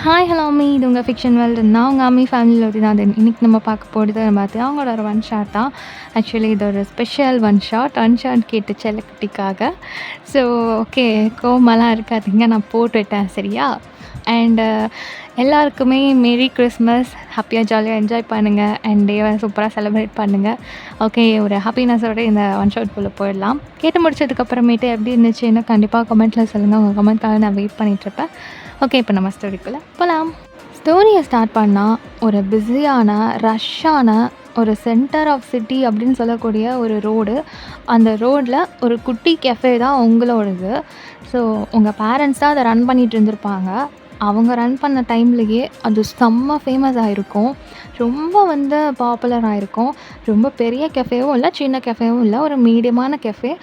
Hi hello அம்மி, இது உங்கள் ஃபிக்ஷன் வேர்ல்டு. நான் உங்கள் அம்மி ஃபேமிலியில் ஒருத்தி தான். இன்றைக்கி நம்ம பார்க்க போகிறது பார்த்தீங்கன்னா அவங்களோட ஒரு ஒன் ஷாட் தான். ஆக்சுவலி இது ஒரு ஸ்பெஷல் ஒன் ஷாட் கேட்டு செல்லக்குட்டிக்காக. ஸோ ஓகே, கோவமெல்லாம் இருக்காதீங்க, நான் போட்டுவிட்டேன் சரியா. அண்டு எல்லாருக்குமே மேரி கிறிஸ்மஸ், ஹாப்பியாக ஜாலியாக என்ஜாய் பண்ணுங்கள் அண்ட் டேவை சூப்பராக செலிப்ரேட் பண்ணுங்கள். ஓகே, ஒரு ஹாப்பினஸோடு இந்த ஒன் ஷாட் குள்ளே போயிடலாம். கேட்டு முடிச்சதுக்கப்புறமேட்டு எப்படி இருந்துச்சுன்னு கண்டிப்பாக கமெண்ட்டில் சொல்லுங்கள். உங்கள் கமெண்ட்காக நான் வெயிட் பண்ணிகிட்ருப்பேன். ஓகே, இப்போ நம்ம ஸ்டோரிக்குள்ளே போகலாம். ஸ்டோரியை ஸ்டார்ட் பண்ணால் ஒரு பிஸியான ரஷ்ஷான ஒரு சென்டர் ஆஃப் சிட்டி அப்படின்னு சொல்லக்கூடிய ஒரு ரோடு. அந்த ரோடில் ஒரு குட்டி கெஃபே தான் உங்களோடது. ஸோ உங்கள் பேரண்ட்ஸ் தான் அதை ரன் பண்ணிகிட்டு இருந்திருப்பாங்க. அவங்க ரன் பண்ண டைம்லேயே அது செம்ம ஃபேமஸ் ஆகிருக்கும். ரொம்ப பாப்புலர் ஆகிருக்கும். ரொம்ப பெரிய கெஃபேவும் இல்லை, சின்ன கெஃபேவும் இல்லை, ஒரு மீடியமான கெஃபே.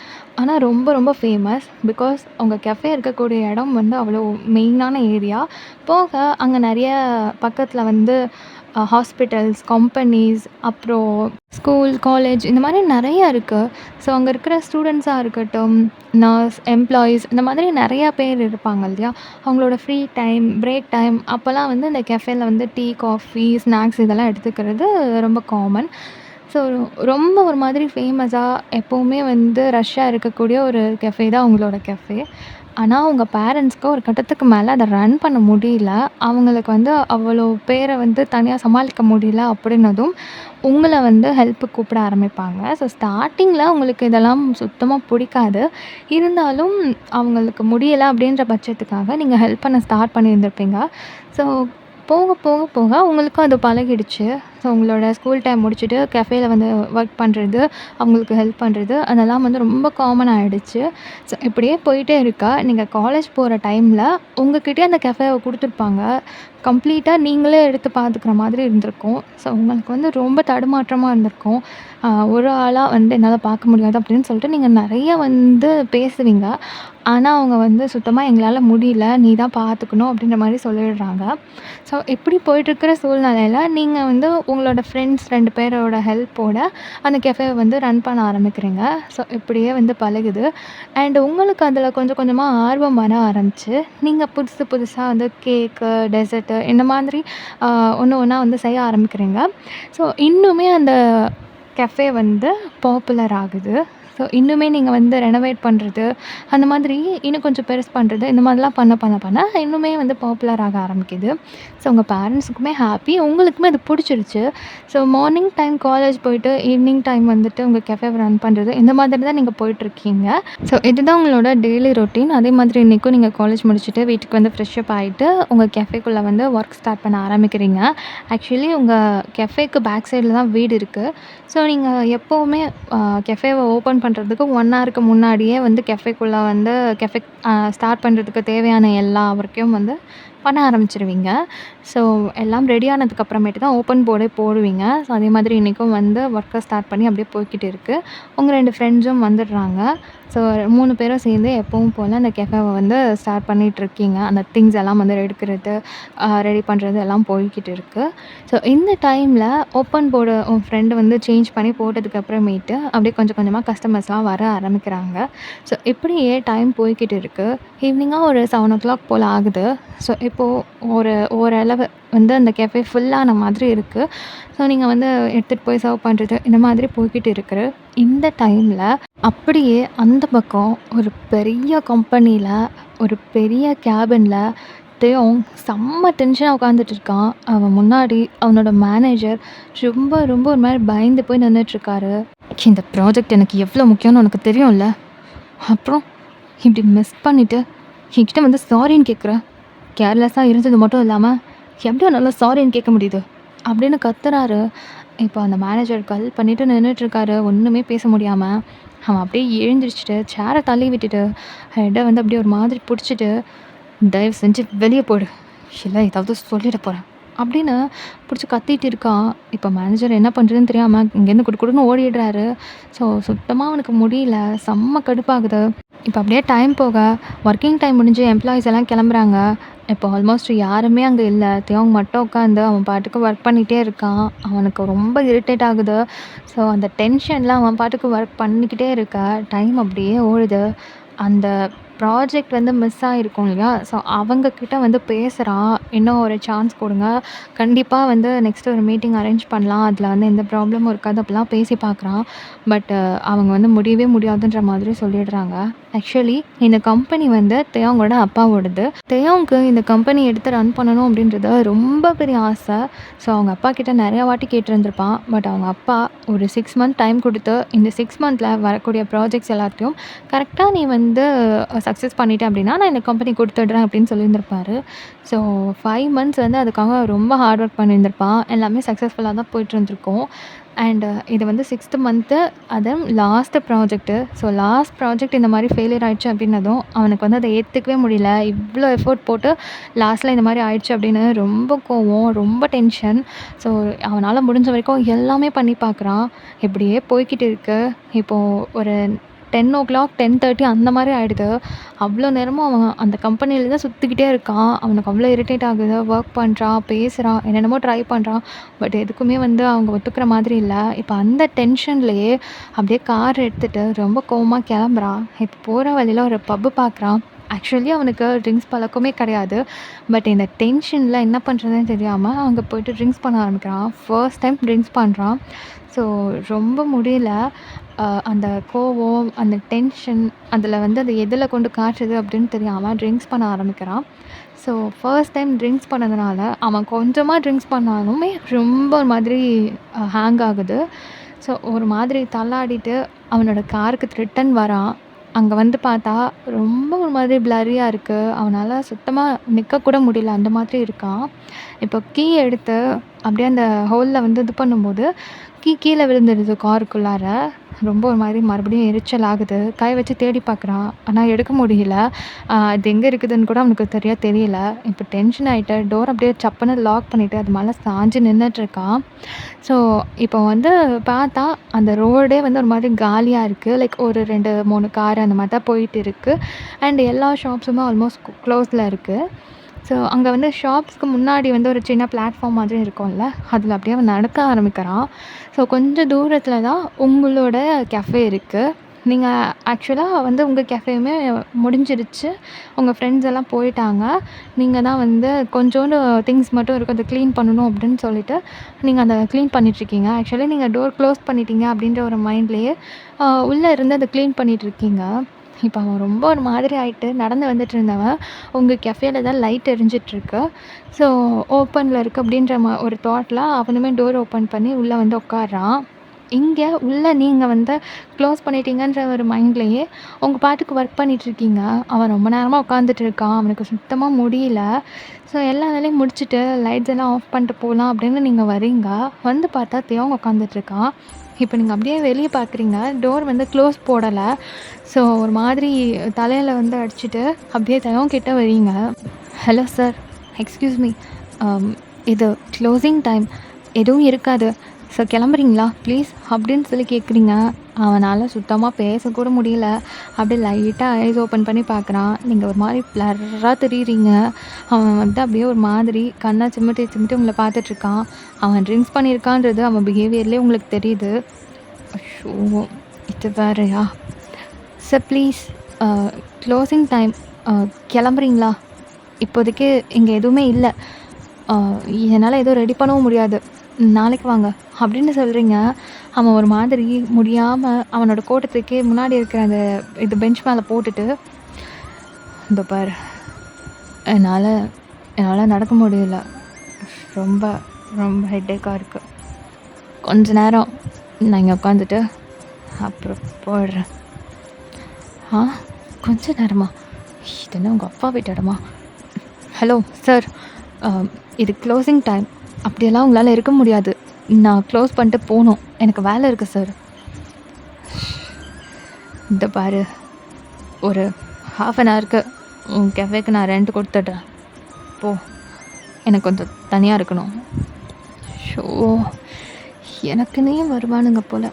ஆனால் ரொம்ப ரொம்ப ஃபேமஸ். பிகாஸ் அவங்க கெஃபே இருக்கக்கூடிய இடம் அவ்வளோ மெயினான ஏரியா. போக அங்கே நிறைய பக்கத்தில் ஹாஸ்பிட்டல்ஸ், கம்பெனிஸ், அப்புறம் ஸ்கூல், காலேஜ் இந்த மாதிரி நிறையா இருக்குது. ஸோ அங்கே இருக்கிற ஸ்டூடெண்ட்ஸாக இருக்கட்டும், நர்ஸ், எம்ப்ளாயீஸ் இந்த மாதிரி நிறையா பேர் இருப்பாங்க இல்லையா. அவங்களோட ஃப்ரீ டைம், பிரேக் டைம் அப்போல்லாம் இந்த கெஃபேல டீ, காஃபி, ஸ்நாக்ஸ் இதெல்லாம் எடுத்துக்கிறது ரொம்ப காமன். ஸோ ரொம்ப ஒரு மாதிரி ஃபேமஸாக எப்போவுமே ரஷ்ஷாக இருக்கக்கூடிய ஒரு கெஃபே தான் அவங்களோட கெஃபே. ஆனால் உங்கள் பேரண்ட்ஸ்க்கு ஒரு கட்டத்துக்கு மேலே அதை ரன் பண்ண முடியல. அவங்களுக்கு அவ்வளோ பேரை தனியாக சமாளிக்க முடியல அப்படின்னதும் உங்களை ஹெல்ப்புக்கு கூப்பிட ஆரம்பிப்பாங்க. ஸோ ஸ்டார்டிங்கில் உங்களுக்கு இதெல்லாம் சுத்தமாக பிடிக்காது. இருந்தாலும் அவங்களுக்கு முடியலை அப்படின்ற பட்சத்துக்காக நீங்கள் ஹெல்ப் பண்ண ஸ்டார்ட் பண்ணியிருந்திருப்பீங்க. ஸோ போக போக போக உங்களுக்கும் அது பழகிடுச்சு. ஸோ உங்களோட ஸ்கூல் டைம் முடிச்சுட்டு கெஃபேல ஒர்க் பண்ணுறது, அவங்களுக்கு ஹெல்ப் பண்ணுறது அதெல்லாம் ரொம்ப காமன் ஆகிடுச்சு. ஸோ இப்படியே போயிட்டே இருக்கா. நீங்கள் காலேஜ் போகிற டைமில் உங்கள்கிட்டயே அந்த கெஃபேவை கொடுத்துருப்பாங்க. கம்ப்ளீட்டாக நீங்களே எடுத்து பார்த்துக்கிற மாதிரி இருந்திருக்கும். ஸோ உங்களுக்கு ரொம்ப தடுமாற்றமாக இருந்திருக்கும். ஒரு ஆளாக என்னால் பார்க்க முடியாது அப்படின்னு சொல்லிட்டு நீங்கள் நிறைய பேசுவீங்க. ஆனால் அவங்க சுத்தமாக எங்களால் முடியல, நீ தான் பார்த்துக்கணும் அப்படின்ற மாதிரி சொல்லிடுறாங்க. ஸோ இப்படி போயிட்டுருக்கிற சூழ்நிலையில் நீங்கள் உங்களோட ஃப்ரெண்ட்ஸ் 2 பேரோட ஹெல்ப்போட அந்த கெஃபேவை ரன் பண்ண ஆரம்பிக்கிறீங்க. ஸோ இப்படியே பழகுது. அண்ட் உங்களுக்கு அதில் கொஞ்சம் கொஞ்சமாக ஆர்வம் வர ஆரம்பிச்சு, நீங்கள் புதுசு புதுசாக கேக்கு, டெசர்ட்டு இந்த மாதிரி ஒன்று ஒன்றா செய்ய ஆரம்பிக்கிறீங்க. ஸோ இன்னுமே அந்த கெஃபே பாப்புலர் ஆகுது. ஸோ இன்னுமே நீங்கள் ரெனோவேட் பண்ணுறது, அந்த மாதிரி இன்னும் கொஞ்சம் பெருசு பண்ணுறது, இந்த மாதிரிலாம் பண்ண பண்ண பண்ண இன்னுமே பாப்புலர் ஆக ஆரம்பிக்குது. ஸோ உங்கள் பேரண்ட்ஸுக்குமே ஹாப்பி, உங்களுக்குமே அது பிடிச்சிருச்சு. ஸோ மார்னிங் டைம் காலேஜ் போயிட்டு ஈவினிங் டைம் உங்கள் கெஃபேவை ரன் பண்ணுறது, இந்த மாதிரி தான் நீங்கள் போயிட்டுருக்கீங்க. ஸோ இதுதான் உங்களோட டெய்லி ரொட்டீன். அதே மாதிரி இன்றைக்கும் நீங்கள் காலேஜ் முடிச்சுட்டு வீட்டுக்கு ஃப்ரெஷ்அப் ஆகிட்டு உங்கள் கெஃபேக்குள்ளே ஒர்க் ஸ்டார்ட் பண்ண ஆரம்பிக்கிறீங்க. ஆக்சுவலி உங்கள் கெஃபேக்கு பேக் சைடில் தான் வீடு இருக்குது. ஸோ நீங்கள் எப்போவுமே கெஃபேவை ஓப்பன் பண்ணுறதுக்கு 1 ஹவருக்கு முன்னாடியே கெஃபேக்குள்ளே கெஃபே ஸ்டார்ட் பண்ணுறதுக்கு தேவையான எல்லா ஒர்க்கையும் பண்ண ஆரம்பிச்சிருவீங்க. ஸோ எல்லாம் ரெடி ஆனதுக்கப்புறமேட்டு தான் ஓப்பன் போர்டே போடுவீங்க. ஸோ அதே மாதிரி இன்றைக்கும் ஒர்க்கை ஸ்டார்ட் பண்ணி அப்படியே போய்க்கிட்டு இருக்குது. உங்கள் 2 ஃப்ரெண்ட்ஸும் வந்துடுறாங்க. ஸோ 3 பேரும் சேர்ந்து எப்பவும் போல் அந்த கெஃபேவை ஸ்டார்ட் பண்ணிகிட்ருக்கீங்க. அந்த திங்ஸ் எல்லாம் எடுக்கிறது, ரெடி பண்ணுறது எல்லாம் போய்க்கிட்டு இருக்குது. ஸோ இந்த டைமில் ஓப்பன் போர்டு உன் ஃப்ரெண்டு சேஞ்ச் பண்ணி போட்டதுக்கப்புறமேட்டு அப்படியே கொஞ்சம் கொஞ்சமாக கஸ்டமர்ஸ்லாம் வர ஆரம்பிக்கிறாங்க. ஸோ இப்படியே டைம் போய்க்கிட்டு இருக்குது. ஈவினிங்காக ஒரு 7 o'clock போல் ஆகுது. ஸோ இப்போது ஓரளவு அந்த கெஃபே ஃபுல்லான மாதிரி இருக்குது. ஸோ நீங்கள் எடுத்துகிட்டு போய் சர்வ் பண்ணுறது இந்த மாதிரி போய்கிட்டு இருக்கிற இந்த டைமில் அப்படியே அந்த பக்கம் ஒரு பெரிய கம்பெனியில் ஒரு பெரிய கேபினில் தேவன் செம்ம டென்ஷனாக உட்காந்துட்டு இருக்கான். அவன் முன்னாடி அவனோட மேனேஜர் ரொம்ப ரொம்ப ஒரு மாதிரி பயந்து போய் நின்றுட்டுருக்காரு. இந்த ப்ராஜெக்ட் எனக்கு எவ்வளோ முக்கியம்னு உனக்கு தெரியும்ல, அப்புறம் இப்படி மிஸ் பண்ணிவிட்டு என்கிட்ட சாரின்னு கேட்குற. கேர்லெஸ்ஸாக இருந்தது மட்டும் இல்லாமல் எப்படியோ நல்லா சாரின்னு கேட்க முடியுது அப்படின்னு கத்துறாரு. இப்போ அந்த மேனேஜர் கால் பண்ணிவிட்டு நின்றுட்டுருக்காரு. ஒன்றுமே பேச முடியாமல் அவன் அப்படியே எழுந்திரிச்சிட்டு சேரை தள்ளி விட்டுட்டு ஹெட்டை அப்படியே ஒரு மாதிரி பிடிச்சிட்டு, தயவு செஞ்சு வெளியே போடு, இல்லை ஏதாவது சொல்லிட போகிறேன் அப்படின்னு பிடிச்சி கத்திட்டு இருக்கான். இப்போ மேனேஜர் என்ன பண்ணுறதுன்னு தெரியாமல் இங்கேருந்து குடுக்குன்னு ஓடிடுறாரு. ஸோ சுத்தமாக அவனுக்கு முடியல, செம்ம கடுப்பாகுது. இப்போ அப்படியே டைம் போக ஒர்க்கிங் டைம் முடிஞ்சு எம்ப்ளாயீஸ் எல்லாம் கிளம்புறாங்க. இப்போ ஆல்மோஸ்ட் யாருமே அங்கே இல்லை. தேவங்க மட்டும் உட்காந்து அவன் பாட்டுக்கு ஒர்க் பண்ணிகிட்டே இருக்கான். அவனுக்கு ரொம்ப இரிட்டேட் ஆகுது. ஸோ அந்த டென்ஷனில் அவன் பாட்டுக்கு ஒர்க் பண்ணிக்கிட்டே இருக்க டைம் அப்படியே ஓடுது. அந்த ப்ராஜெக்ட் வந்து மிஸ் ஆகிருக்கும் இல்லையா? ஸோ அவங்கக்கிட்ட வந்து பேசுகிறான், இன்னும் ஒரு சான்ஸ் கொடுங்க, கண்டிப்பாக வந்து நெக்ஸ்ட் ஒரு மீட்டிங் அரேஞ்ச் பண்ணலாம், அதில் வந்து எந்த ப்ராப்ளமும் இருக்காது அப்படிலாம் பேசி பார்க்குறான். பட் அவங்க வந்து முடியவே முடியாதுன்ற மாதிரி சொல்லிடுறாங்க. ஆக்சுவலி இந்த கம்பெனி வந்து தேயோங்கோட அப்பாவோடது. தேயோங்க்கு இந்த கம்பெனி எடுத்து ரன் பண்ணணும் அப்படின்றது ரொம்ப பெரிய ஆசை. ஸோ அவங்க அப்பா கிட்ட நிறையா வாட்டி கேட்டிருந்திருப்பான். பட் அவங்க அப்பா ஒரு 6 மந்த் டைம் கொடுத்து இந்த 6 மந்த்தில் வரக்கூடிய ப்ராஜெக்ட்ஸ் எல்லாத்தையும் கரெக்டாக நீ வந்து சக்ஸஸ் பண்ணிட்டேன் அப்படின்னா நான் இந்த கம்பெனி கொடுத்துட்றேன் அப்படின்னு சொல்லியிருந்திருப்பாரு. ஸோ 5 மந்த்ஸ் வந்து அதுக்காக ரொம்ப ஹார்ட் ஒர்க் பண்ணியிருந்திருப்பான். எல்லாமே சக்ஸஸ்ஃபுல்லாக தான் போயிட்டுருந்துருக்கும். அண்டு இது வந்து 6th மந்த்து, அதுவும் last project. So last project இந்த மாதிரி ஃபெயிலியர் ஆயிடுச்சு அப்படின்னதும் அவனுக்கு வந்து அதை ஏற்றுக்கவே முடியல. இவ்வளோ எஃபோர்ட் போட்டு லாஸ்ட்டில் இந்த மாதிரி ஆயிடுச்சு அப்படின்னு ரொம்ப கோவம், ரொம்ப டென்ஷன். ஸோ அவனால் முடிஞ்ச வரைக்கும் எல்லாமே பண்ணி பார்க்குறான். இப்படியே போய்க்கிட்டு இருக்கு. இப்போது ஒரு 10:00 10:30 அந்த மாதிரி ஆகிடுது. அவ்வளோ நேரமும் அவன் அந்த கம்பெனியில் தான் சுற்றிக்கிட்டே இருக்கான். அவனுக்கு அவ்வளோ இரிட்டேட் ஆகுது. ஒர்க் பண்ணுறான், பேசுகிறான், என்னென்னமோ ட்ரை பண்ணுறான். பட் எதுக்குமே வந்து அவங்க ஒத்துக்கிற மாதிரி இல்லை. இப்போ அந்த டென்ஷன்லேயே அப்படியே கார் எடுத்துகிட்டு ரொம்ப கோவமாக கிளம்புறான். இப்போ போகிற வழியில் ஒரு பப்பு பார்க்குறான். ஆக்சுவலி அவனுக்கு ட்ரிங்க்ஸ் பழக்கமே கிடையாது. பட் இந்த டென்ஷனில் என்ன பண்ணுறதுன்னு தெரியாமல் அங்கே போய்ட்டு ட்ரிங்க்ஸ் பண்ண ஆரம்பிக்கிறான். ஃபர்ஸ்ட் டைம் ட்ரிங்க்ஸ் பண்ணுறான். ஸோ ரொம்ப முடியல. அந்த கோவம், அந்த டென்ஷன் அதில் வந்து அது எதில் கொண்டு காட்டுறது அப்படின்னு தெரியாமல் ட்ரிங்க்ஸ் பண்ண ஆரம்பிக்கிறான். ஸோ ஃபர்ஸ்ட் டைம் ட்ரிங்க்ஸ் பண்ணதுனால அவன் கொஞ்சமாக ட்ரிங்க்ஸ் பண்ணாலுமே ரொம்ப ஒரு மாதிரி ஹேங் ஆகுது. ஸோ ஒரு மாதிரி தள்ளாடிட்டு அவனோட காருக்கு ரிட்டன் வரான். அங்கே வந்து பார்த்தா ரொம்ப ஒரு மாதிரி பிளரியாக இருக்குது. அவனால் சுத்தமாக நிற்கக்கூட முடியல, அந்த மாதிரி இருக்கான். இப்போ கீ எடுத்து அப்படியே அந்த ஹோலில் வந்து இது பண்ணும்போது கீழே விழுந்துடுது காருக்குள்ளார. ரொம்ப ஒரு மாதிரி மறுபடியும் எரிச்சல் ஆகுது. கை வச்சு தேடி பார்க்குறான், ஆனால் எடுக்க முடியல. அது எங்கே இருக்குதுன்னு கூட அவனுக்கு தெரியல. இப்போ டென்ஷன் ஆகிட்டு டோர் அப்படியே சப்புன்னு லாக் பண்ணிவிட்டு அது மேலே சாஞ்சு நின்றுட்டுருக்கான். ஸோ இப்போ வந்து பார்த்தா அந்த ரோடே வந்து ஒரு மாதிரி காலியாக இருக்குது. லைக் ஒரு 2, 3 கார் அந்த மாதிரி தான் போயிட்டு இருக்குது. அண்ட் எல்லா ஷாப்ஸுமே ஆல்மோஸ்ட் க்ளோஸில் இருக்குது. ஸோ அங்கே வந்து ஷாப்ஸ்க்கு முன்னாடி வந்து ஒரு சின்ன பிளாட்ஃபார்ம் மாதிரி இருக்கும்ல, அதில் அப்படியே அவன் நடக்க ஆரம்பிக்கிறான். ஸோ கொஞ்சம் தூரத்தில் தான் உங்களோட கெஃபே இருக்குது. நீங்கள் ஆக்சுவலாக வந்து உங்கள் கெஃபேயுமே முடிஞ்சிருச்சு. உங்கள் ஃப்ரெண்ட்ஸ் எல்லாம் போயிட்டாங்க. நீங்கள் தான் வந்து கொஞ்சோண்டு திங்ஸ் மட்டும் இருக்குது, அதை க்ளீன் பண்ணணும் அப்படின்னு சொல்லிட்டு நீங்கள் அதை க்ளீன் பண்ணிகிட்ருக்கீங்க. ஆக்சுவலி நீங்கள் டோர் க்ளோஸ் பண்ணிட்டீங்க அப்படின்ற ஒரு மைண்ட்லேயே உள்ளே இருந்து அதை க்ளீன் பண்ணிகிட்ருக்கீங்க. இப்போ அவன் ரொம்ப ஒரு மாதிரி ஆகிட்டு நடந்து வந்துட்டு இருந்தவன் உங்கள் கெஃபேல தான் லைட் எரிஞ்சிட்ருக்கு. ஸோ ஓப்பனில் இருக்குது அப்படின்ற ஒரு தாட்டில் அவனுமே டோர் ஓப்பன் பண்ணி உள்ளே வந்து உட்கார்றான். இங்கே உள்ளே நீங்கள் வந்து க்ளோஸ் பண்ணிட்டீங்கன்ற ஒரு மைண்ட்லேயே உங்கள் பாட்டுக்கு ஒர்க் பண்ணிகிட்ருக்கீங்க. அவன் ரொம்ப நேரமாக உட்காந்துட்டு இருக்கான். அவனுக்கு சுத்தமாக முடியல. ஸோ எல்லா வேலையும் முடிச்சுட்டு லைட்ஸ் எல்லாம் ஆஃப் பண்ணிட்டு போகலாம் அப்படின்னு நீங்கள் வரீங்க. வந்து பார்த்தா தேவங்க உட்காந்துட்ருக்கான். இப்போ நீங்கள் அப்படியே வெளியே பார்க்குறீங்க, டோர் வந்து க்ளோஸ் போடலை. ஸோ ஒரு மாதிரி தலையில் வந்து அடிச்சுட்டு அப்படியே கிட்ட வரீங்க. ஹலோ சார், எக்ஸ்கியூஸ் மீ, இது க்ளோசிங் டைம், எதுவும் இருக்காது, ஸோ கிளம்புறீங்களா ப்ளீஸ் அப்படின்னு சொல்லி கேட்குறீங்க. அவனால் சுத்தமாக பேசக்கூட முடியல. அப்படியே லைட்டாக ஐஸ் ஓப்பன் பண்ணி பார்க்குறான். நீங்கள் ஒரு மாதிரி ப்ளர்ராக தெரியுறீங்க. அவன் வந்து அப்படியே ஒரு மாதிரி கண்ணை சிமிட்டி உங்களை பார்த்துட்ருக்கான். அவன் ட்ரிங்க்ஸ் பண்ணியிருக்கான்றது அவன் பிஹேவியர்லேயே உங்களுக்கு தெரியுது. ஐயோ, இது வேறையா? சார் ப்ளீஸ், க்ளோசிங் டைம், கிளம்புறீங்களா? இப்போதைக்கு இங்கே எதுவுமே இல்லை, என்னால் எதுவும் ரெடி பண்ணவும் முடியாது, நாளைக்கு வாங்க அப்படின்னு சொல்கிறீங்க. அவன் ஒரு மாதிரி முடியாமல் அவனோட கோட்டத்துக்கே முன்னாடி இருக்கிற அந்த இது பெஞ்ச் மேலே போட்டுட்டு, இந்த பார், என்னால் நடக்க முடியல, ரொம்ப ரொம்ப ஹெட்டேக்காக இருக்குது, கொஞ்ச நேரம் நான் இங்கே உட்காந்துட்டு அப்புறம் போயிடுறேன். கொஞ்ச நேரமா? இது என்ன உங்கள் அப்பா வீட்டு இடமா? ஹலோ சார், இது க்ளோசிங் டைம், அப்படியெல்லாம் உங்களால் இருக்க முடியாது, நான் க்ளோஸ் பண்ணிட்டு போகணும், எனக்கு வேலை இருக்குது சார். இந்த பாரு, ஒரு 1/2 ஹவருக்கு உன் கெஃபேக்கு நான் ரெண்ட் கொடுத்துட்றேன், போ, எனக்கு கொஞ்சம் தனியாக இருக்கணும். ஷோ, எனக்குன்னே வருவானுங்க போல்.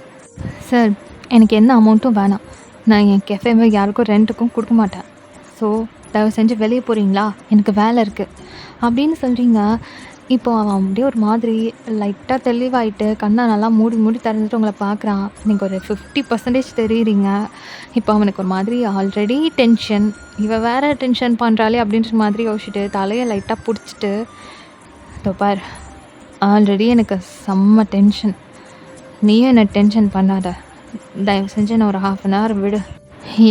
சார், எனக்கு எந்த அமௌண்ட்டும் வேணாம், நான் என் கெஃபேவை யாருக்கும் ரெண்ட்டுக்கும் கொடுக்க மாட்டேன், ஸோ தயவு செஞ்சு வெளியே போகிறீங்களா, எனக்கு வேலை இருக்குது அப்படின்னு சொல்கிறீங்க. இப்போ அவன் அப்படியே ஒரு மாதிரி லைட்டாக தெளிவாயிட்டு கண்ணை நல்லா மூடி மூடி திறந்துட்டு உங்களை பார்க்குறான். நீங்கள் ஒரு 50% தெரியுறீங்க. இப்போ அவனுக்கு ஒரு மாதிரி ஆல்ரெடி டென்ஷன், இவ வேற டென்ஷன் பண்ணுறாளே அப்படின்ற மாதிரி யோசிச்சுட்டு தலையை லைட்டாக பிடிச்சிட்டு, இதோ பார், ஆல்ரெடி எனக்கு செம்ம டென்ஷன், நீயும் என்ன டென்ஷன் பண்ணாத, தயவு செஞ்சு என்ன ஒரு 1/2 hour விடு.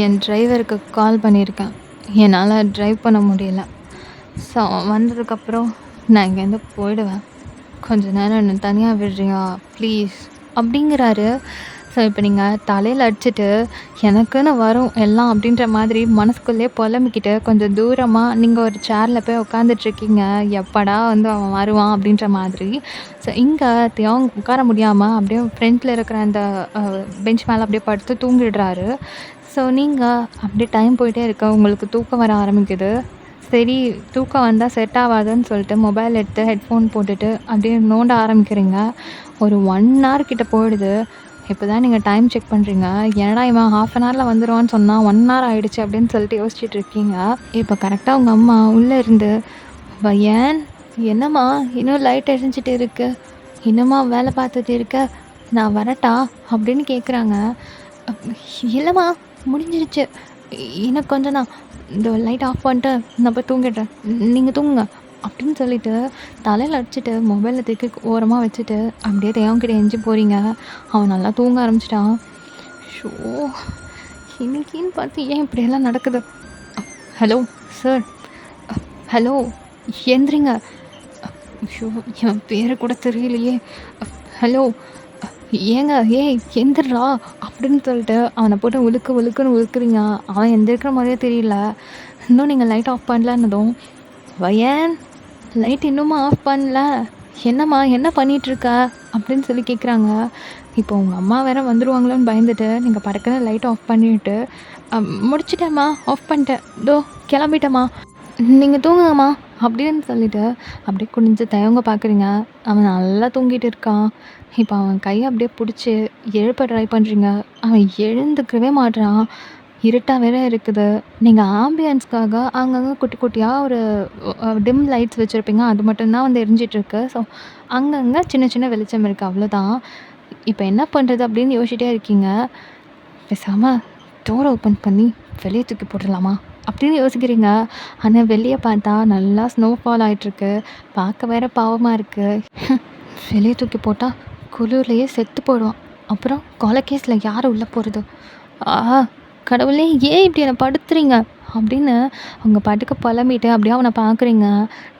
என் டிரைவருக்கு கால் பண்ணியிருக்கேன், என்னால் ட்ரைவ் பண்ண முடியல. ஸோ வந்ததுக்கப்புறம் நான் இங்கேருந்து போயிடுவேன், கொஞ்ச நேரம் என்ன தனியாக விடுறியா ப்ளீஸ் அப்படிங்கிறாரு. ஸோ இப்போ நீங்கள் தலையில் அடிச்சுட்டு எனக்குன்னு வரும் எல்லாம் அப்படின்ற மாதிரி மனசுக்குள்ளே புலம்பிக்கிட்டு கொஞ்சம் தூரமாக நீங்கள் ஒரு சேரில் போய் உட்காந்துட்ருக்கீங்க, எப்படா வந்து அவன் வருவான் அப்படின்ற மாதிரி. ஸோ இங்கே தியாங் உட்கார முடியாமல் அப்படியே ஃப்ரண்ட்டில் இருக்கிற அந்த பெஞ்ச் மேலே அப்படியே படுத்து தூங்கிடுறாரு. ஸோ நீங்கள் அப்படியே டைம் போயிட்டே இருக்க, உங்களுக்கு தூக்கம் வர ஆரம்பிக்குது. சரி, தூக்கம் வந்தால் செட் ஆகாதுன்னு சொல்லிட்டு மொபைல் எடுத்து ஹெட்ஃபோன் போட்டுட்டு அப்படியே நோண்ட ஆரம்பிக்கிறீங்க. ஒரு 1 hour கிட்ட போயிடுது. இப்போ தான் நீங்கள் டைம் செக் பண்ணுறீங்க. ஏன்னா இவன் 1/2 hourல வந்துடுவான்னு சொன்னால் 1 hour ஆகிடுச்சு அப்படின்னு சொல்லிட்டு யோசிச்சுட்டு இருக்கீங்க. இப்போ கரெக்டாக உங்கள் அம்மா உள்ளே இருந்து, ஏன் என்னம்மா இன்னும் லைட் எரிஞ்சிட்டு இருக்கு, இன்னும்மா வேலை பார்த்துட்டு இருக்க, நான் வரட்டா அப்படின்னு கேட்குறாங்க. இல்லைம்மா முடிஞ்சிருச்சு, இன்னும் கொஞ்சம் தான், இந்த லைட் ஆஃப் பண்ணிட்டு நான் போய் தூங்கிடுறேன், நீங்கள் தூங்குங்க அப்படின்னு சொல்லிட்டு தலையில் அடிச்சுட்டு மொபைலை தூக்கி ஓரமாக வச்சுட்டு அப்படியே தேவன்கிட்ட எஞ்சி போகிறீங்க. அவன் நல்லா தூங்க ஆரம்பிச்சிட்டான். ஷோ, இன்னைக்குன்னு பார்த்து ஏன் இப்படியெல்லாம் நடக்குது? ஹலோ சார், ஹலோ எந்திரிங்க. ஷோ, என் பேரை கூட தெரியலையே. ஹலோ ஏங்க, எந்திரா அப்படின்னு சொல்லிட்டு அவனை போட்டு உழுக்குன்னு உழுக்குறீங்க. அவன் எந்திரிக்கிற மாதிரியே தெரியல. இன்னும் நீங்கள் லைட் ஆஃப் பண்ணலன்னதும், ஏன் லைட் இன்னுமா ஆஃப் பண்ணல, என்னம்மா என்ன பண்ணிகிட்ருக்க அப்படின்னு சொல்லி கேட்குறாங்க. இப்போ உங்கள் அம்மா வேறு வந்துடுவாங்களோன்னு பயந்துட்டு நீங்கள் படக்குன்னு லைட் ஆஃப் பண்ணிவிட்டு, முடிச்சிட்டேம்மா, ஆஃப் பண்ணிட்டேன், இதோ கிளம்பிட்டேம்மா, நீங்கள் தூங்குங்கம்மா அப்படின்னு சொல்லிட்டு அப்படியே குனிஞ்சு தயவங்க பார்க்குறீங்க. அவன் நல்லா தூங்கிட்டு இருக்கான். இப்போ அவன் கையை அப்படியே பிடிச்சி எழுப்ப ட்ரை பண்ணுறீங்க. அவன் எழுந்துக்கவே மாட்றான். இருட்டாக வேற இருக்குது. நீங்கள் ஆம்பியன்ஸ்க்காக அங்கங்கே குட்டி குட்டியாக ஒரு டிம் லைட்ஸ் வச்சுருப்பீங்க, அது மட்டும்தான் வந்து எரிஞ்சிட்ருக்கு. ஸோ அங்கங்கே சின்ன சின்ன வெளிச்சம் இருக்குது, அவ்வளோதான். இப்போ என்ன பண்ணுறது அப்படின்னு யோசிச்சிட்டே இருக்கீங்க. பேசாமல் டோரை ஓப்பன் பண்ணி வெளியே தூக்கி போட்டுடலாமா அப்படின்னு யோசிக்கிறீங்க. ஆனால் வெளியே பார்த்தா நல்லா ஸ்னோஃபால் ஆகிட்டுருக்கு, பார்க்க வேற பாவமாக இருக்குது. வெளியே தூக்கி போட்டால் குளிர்லையே செத்து போடுவான், அப்புறம் கொலைகேஸில் யார் உள்ளே போகிறது? கடவுளே, ஏன் இப்படி என்னை படுத்துறீங்க அப்படின்னு அவங்க பாட்டுக்கு புலம்பிட்டு அப்படியே அவனை பார்க்குறீங்க.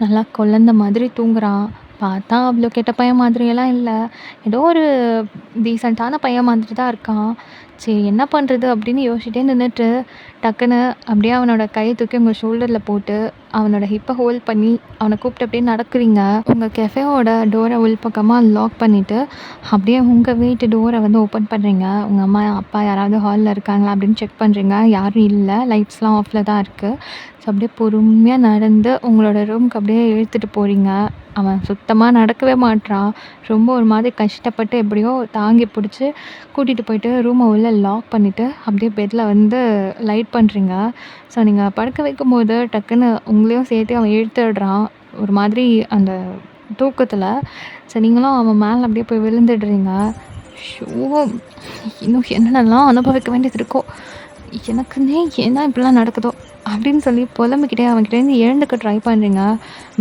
நல்லா குழந்த மாதிரி தூங்குறான். பார்த்தா அவ்வளோ கெட்ட பையன் மாதிரியெல்லாம் இல்லை, ஏதோ ஒரு டீசெண்டான பையன் மாதிரி தான் இருக்கான். சரி என்ன பண்ணுறது அப்படின்னு யோசிச்சுட்டே நின்றுட்டு டக்குன்னு அப்படியே அவனோட கையை தூக்கி உங்கள் ஷோல்டரில் போட்டு அவனோட ஹிப்பை ஹோல்ட் பண்ணி அவனை கூப்பிட்டு அப்படியே நடக்கிறீங்க. உங்கள் கெஃபேவோட டோரை உள்பக்கமாக லாக் பண்ணிவிட்டு அப்படியே உங்கள் வீட்டு டோரை வந்து ஓப்பன் பண்ணுறீங்க. உங்கள் அம்மா அப்பா யாராவது ஹாலில் இருக்காங்களா அப்படின்னு செக் பண்ணுறீங்க. யாரும் இல்லை, லைட்ஸ்லாம் ஆஃபில் தான் இருக்குது. ஸோ அப்படியே பொறுமையாக நடந்து உங்களோட ரூமுக்கு அப்படியே இழுத்துட்டு போகிறீங்க. அவன் சுத்தமாக நடக்கவே மாட்றான். ரொம்ப ஒரு மாதிரி கஷ்டப்பட்டு எப்படியோ தாங்கி பிடிச்சி கூட்டிகிட்டு போயிட்டு ரூமை உள்ளே லாக் பண்ணிவிட்டு அப்படியே பெட்டில் வந்து லைட் பண்ணுறீங்க. ஸோ நீங்கள் படுக்க வைக்கும்போது டக்குன்னு உங்களையும் சேர்த்து அவன் இழுத்துடுறான் ஒரு மாதிரி அந்த தூக்கத்தில். ஸோ நீங்களும் அவன் மேலே அப்படியே போய் விழுந்துடுறீங்க. ஷோ, இன்னும் என்னென்னலாம் அனுபவிக்க வேண்டியது இருக்கோ, எனக்குன்னே ஏன்னா இப்படிலாம் நடக்குதோ அப்படின்னு சொல்லி புலம்பிக்கிட்டே அவன்கிட்டேருந்து எழுந்துக்க ட்ரை பண்ணுறீங்க.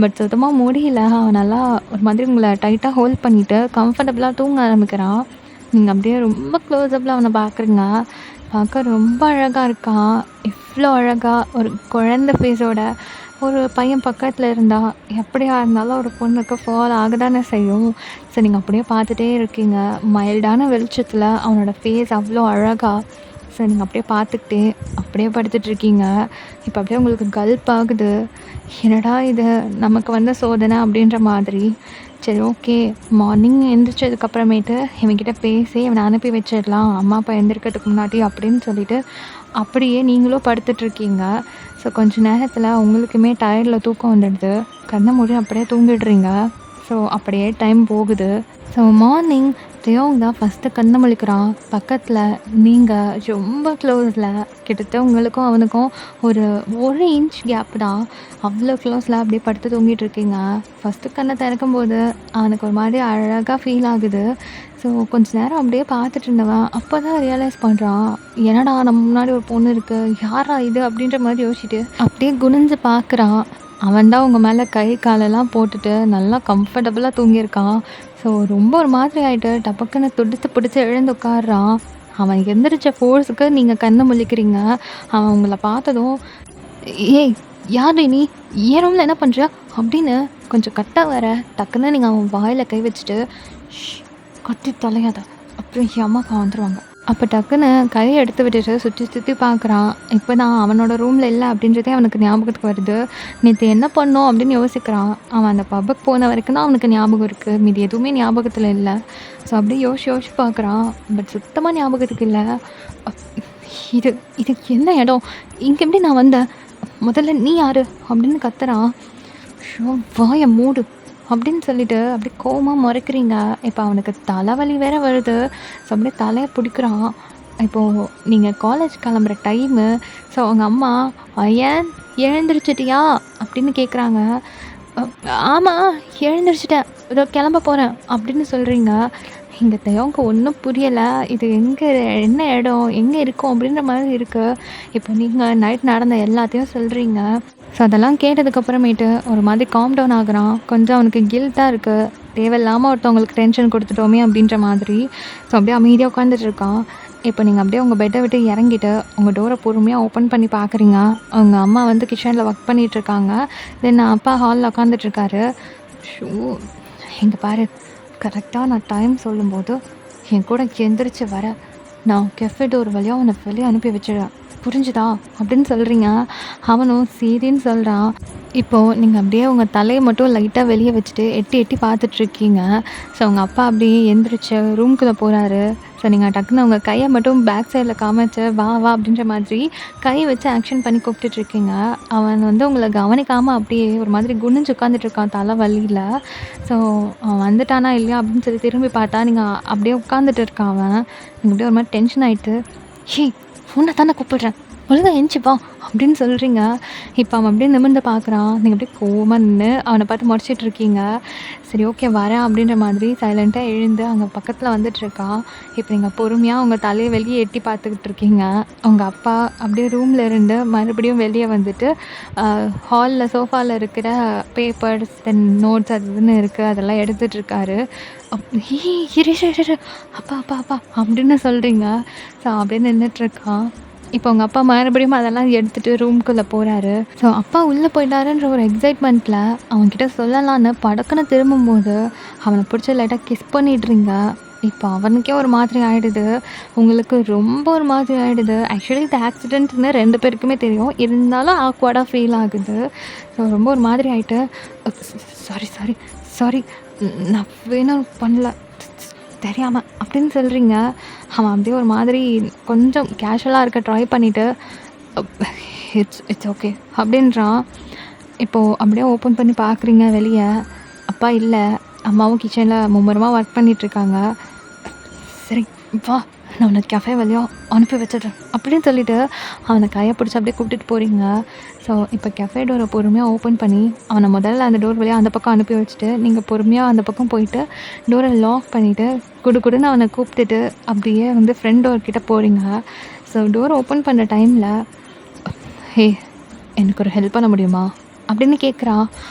பட் சுத்தமாக முடியல. அவன் நல்லா ஒரு மாதிரி உங்களை டைட்டாக ஹோல்ட் பண்ணிவிட்டு கம்ஃபர்டபுளாக தூங்க ஆரம்பிக்கிறான். நீங்கள் அப்படியே ரொம்ப க்ளோஸ்அப்பில் அவனை பார்க்குறீங்க. பார்க்க ரொம்ப அழகாக இருக்கான். இவ்வளோ அழகாக ஒரு குழந்த ஃபேஸோட ஒரு பையன் பக்கத்தில் இருந்தால் எப்படியா இருந்தாலும் ஒரு பொண்ணுக்கு ஃபால் ஆக தானே செய்யும். ஸோ நீங்கள் அப்படியே பார்த்துட்டே இருக்கீங்க. மைல்டான வெளிச்சத்தில் அவனோட ஃபேஸ் அவ்வளோ அழகாக. ஸோ நீங்கள் அப்படியே பார்த்துக்கிட்டே அப்படியே படுத்துட்ருக்கீங்க. இப்போ அப்படியே உங்களுக்கு கல்ப் ஆகுது. என்னடா இது நமக்கு வந்த சோதனை அப்படின்ற மாதிரி. சரி ஓகே, மார்னிங் எழுந்திரிச்சதுக்கப்புறமேட்டு இவன்கிட்ட பேசி இவனை அனுப்பி வச்சிடலாம் அம்மா அப்பா எழுந்திரிக்கிறதுக்கு முன்னாடி அப்படின்னு சொல்லிட்டு அப்படியே நீங்களும் படுத்துட்ருக்கீங்க. ஸோ கொஞ்சம் நேரத்தில் உங்களுக்குமே டயர்டில் தூக்கம் வந்துடுது. கண்ணை மூடி அப்படியே தூங்கிடுறீங்க. ஸோ அப்படியே டைம் போகுது. ஸோ மார்னிங் தேவங்க தான் ஃபஸ்ட்டு கண்ண முழிக்கிறான். பக்கத்துல நீங்க ரொம்ப க்ளோஸ்ல. கிட்டத்தட்ட உங்களுக்கும் அவனுக்கும் ஒரு 1 இன்ச் கேப் தான். அவ்ளோ க்ளோஸ்ல அப்படியே படுத்து தூங்கிட்டு இருக்கீங்க. ஃபஸ்ட்டு கண்ண திறக்கும்போது அவனுக்கு ஒரு மாரி அழகா ஃபீல் ஆகுது. ஸோ கொஞ்ச நேரம் அப்படியே பார்த்துட்டு இருந்தவன் அப்பதான் ரியலைஸ் பண்றான். என்னடா நம்ம முன்னாடி ஒரு பொண்ணு இருக்கு. யார்றா இது? அப்படின்ற மாரி யோசிச்சுட்டு அப்படியே குனிஞ்சு பார்க்குறான். அவன் தான் உங்க மேல கை காலெல்லாம் போட்டுட்டு நல்லா கம்ஃபர்டபுளா தூங்கியிருக்கான். ஸோ ரொம்ப ஒரு மாதிரி ஆயிட்டு டபக்குன்னு துடித்து பிடிச்சு எழுந்து உட்கார்றான். அவன் எந்திரிச்ச ஃபோர்ஸுக்கு நீங்க கண்ண முழிக்கிறீங்க. அவன் உங்கள பார்த்ததும், "ஏய் யார்டி நீ? என் ரூம்ல என்ன பண்ற?" அப்படின்னு கொஞ்சம் கத்த வர, டக்குன்னு நீங்க அவன் வாயில கை வச்சுட்டு, "ஷ் கத்தி தொலையாத. அப்புறம் என் அம்மா அப்பா வந்துருவாங்க." அப்போ டக்குன்னு கையை எடுத்து விட்டுட்டு சுற்றி சுற்றி பார்க்குறான். இப்போ தான் அவனோட ரூமில் இல்லை அப்படின்றதே அவனுக்கு ஞாபகத்துக்கு வருது. நேற்று என்ன பண்ணோம் அப்படின்னு யோசிக்கிறான். அவன் அந்த பப்புக்கு போன வரைக்கும் தான் அவனுக்கு ஞாபகம் இருக்குது. மீதி எதுவுமே ஞாபகத்தில் இல்லை. ஸோ அப்படியே யோசிச்சு பார்க்குறான். பட் சுத்தமாக ஞாபகத்துக்கு இல்லை. அப் இது இது என்ன இடம்? இங்கே எப்படி நான் வந்தேன்? முதல்ல நீ யாரு? அப்படின்னு கத்துறான். ஷோ வாய மூடு அப்படின்னு சொல்லிட்டு அப்படியே கோவமா முறைக்கிறீங்க. இப்போ அவனுக்கு தலைவலி வேற வருது. ஸோ அப்படியே தலையை பிடிக்கிறான். இப்போது நீங்கள் காலேஜ் கிளம்புற டைமு. ஸோ அவங்க அம்மா, "ஐயன் எழுந்திரிச்சிட்டியா?" அப்படின்னு கேட்குறாங்க. ஆமாம் எழுந்திரிச்சிட்டேன், இதோ கிளம்ப போகிறேன் அப்படின்னு சொல்கிறீங்க. இங்க தேவங்க ஒன்றும் புரியலை. இது எங்கே, என்ன இடம், எங்கே இருக்கோம் அப்படின்ற மாதிரி இருக்குது. இப்போ நீங்கள் நைட் நடந்த எல்லாத்தையும் சொல்கிறீங்க. ஸோ அதெல்லாம் கேட்டதுக்கப்புறமேட்டு ஒரு மாதிரி காம் டவுன் ஆகுறான். கொஞ்சம் அவனுக்கு கில்ட்டாக இருக்குது. தேவையில்லாமல் ஒருத்தவங்களுக்கு டென்ஷன் கொடுத்துட்டோமே அப்படின்ற மாதிரி. ஸோ அப்படியே அமைதியாக உட்காந்துட்டு இருக்கான். இப்போ நீங்கள் அப்படியே உங்கள் பெட்டை விட்டு இறங்கிட்டு உங்கள் டோரை பொறுமையாக ஓப்பன் பண்ணி பார்க்குறீங்க. அவங்க அம்மா வந்து கிச்சனில் ஒர்க் பண்ணிகிட்ருக்காங்க. தென் அப்பா ஹாலில் உட்காந்துட்ருக்காரு. ஷூ இங்கே பாரு, கரெக்டாக நான் டைம் சொல்லும்போது என் கூட எந்திரிச்சு வர, நான் கெஃபே டோர் வழியாக உன்னை வெளியே அனுப்பி வச்சிடுவேன், புரிஞ்சுதா அப்படின்னு சொல்கிறீங்க. அவனும் சரின்னு சொல்கிறான். இப்போது நீங்கள் அப்படியே உங்கள் தலையை மட்டும் லைட்டாக வெளியே வச்சுட்டு எட்டி எட்டி பார்த்துட்ருக்கீங்க. ஸோ அவங்க அப்பா அப்படியே எந்திரிச்சு ரூம்குள்ளே போகிறாரு. ஸோ நீங்கள் டக்குன்னு உங்கள் கையை மட்டும் பேக் சைடில் காமிச்சு வா வா அப்படின்ற மாதிரி கை வச்சு ஆக்ஷன் பண்ணி கூப்பிட்டுட்ருக்கீங்க. அவன் வந்து உங்களை கவனிக்காமல் அப்படியே ஒரு மாதிரி குனிஞ்சு உட்காந்துட்ருக்கான் தலை வலியில். ஸோ அவன் வந்துட்டானா இல்லையா அப்படின்னு சொல்லி திரும்பி பார்த்தா நீங்கள் அப்படியே உட்காந்துட்டு இருக்கான். அவன் நீங்கள் அப்படியே ஒரு மாதிரி டென்ஷன் ஆகிட்டு, "ஷீ உன்னை தானே கூப்பிடுறேன், ஒழுங்கா எந்திச்சி வா" அப்படின்னு சொல்கிறீங்க. இப்போ அவன் அப்படியே நிமிர்ந்து பார்க்குறான். நீங்கள் அப்படியே கோவமாக நின்று அவனை பார்த்து முறைச்சிட்ருக்கீங்க. சரி ஓகே வரேன் அப்படின்ற மாதிரி சைலண்ட்டாக எழுந்து அங்கே பக்கத்தில் வந்துட்டுருக்கான். இப்போ நீங்கள் பொறுமையாக உங்கள் தலையை வெளியே எட்டி பார்த்துக்கிட்டு இருக்கீங்க. அவங்க அப்பா அப்படியே ரூமில் இருந்து மறுபடியும் வெளியே வந்துட்டு ஹாலில் சோஃபாவில் இருக்கிற பேப்பர்ஸ் தென் நோட்ஸ் அது இதுன்னு இருக்குது, அதெல்லாம் எடுத்துகிட்ருக்காரு. இரு அப்பா அப்பா அப்பா அப்படின்னு சொல்கிறீங்க. ஸோ அப்படியே நின்றுட்டுருக்கான். இப்போ உங்கள் அப்பா மறுபடியும் அதெல்லாம் எடுத்துகிட்டு ரூம்குள்ளே போகிறாரு. ஸோ அப்பா உள்ளே போயிட்டாருன்ற ஒரு எக்ஸைட்மெண்ட்டில் அவன்கிட்ட சொல்லலான்னு படக்குன்னு திரும்பும்போது அவனை பிடிச்ச லைட்டாக கிஸ் பண்ணிடுறீங்க. இப்போ அவனுக்கே ஒரு மாதிரி ஆகிடுது, உங்களுக்கு ரொம்ப ஒரு மாதிரி ஆகிடுது. ஆக்சுவலி இது ஆக்சிடென்ட்னு 2 பேருக்குமே தெரியும், இருந்தாலும் ஆக்வர்டாக ஃபீல் ஆகுது. ஸோ ரொம்ப ஒரு மாதிரி ஆகிட்டு, சாரி சாரி சாரி நான் வேணும் பண்ணல தெரியாமல் அப்படின்னு சொல்கிறீங்க. அவன் அப்படியே ஒரு மாதிரி கொஞ்சம் கேஷுவலாக இருக்க ட்ரை பண்ணிவிட்டு இட்ஸ் ஓகே அப்படின்றான். இப்போது அப்படியே ஓப்பன் பண்ணி பார்க்குறீங்க வெளியே. அப்பா இல்லை, அம்மாவும் கிச்சனில் மும்முரமாக ஒர்க் பண்ணிகிட்ருக்காங்க. சரி வா, நான் உனக்கு கஃபே வழியாக அனுப்பி வச்சிடுறேன் அப்படின்னு சொல்லிவிட்டு அவனை கையை பிடிச்சி அப்படியே கூப்பிட்டுட்டு போகிறீங்க. ஸோ இப்போ கெஃபே டோரை பொறுமையாக ஓப்பன் பண்ணி அவனை முதல்ல அந்த டோர் வழியாக அந்த பக்கம் அனுப்பி வச்சுட்டு நீங்கள் பொறுமையாக அந்த பக்கம் போயிட்டு டோரை லாக் பண்ணிவிட்டு குடுன்னு அவனை கூப்பிட்டுட்டு அப்படியே வந்து ஃப்ரெண்ட் டோர்கிட்ட போகிறீங்க. ஸோ டோர் ஓப்பன் பண்ணுற டைமில், "ஹே எனக்கு ஒரு ஹெல்ப் பண்ண முடியுமா?" அப்படின்னு கேட்குறான்.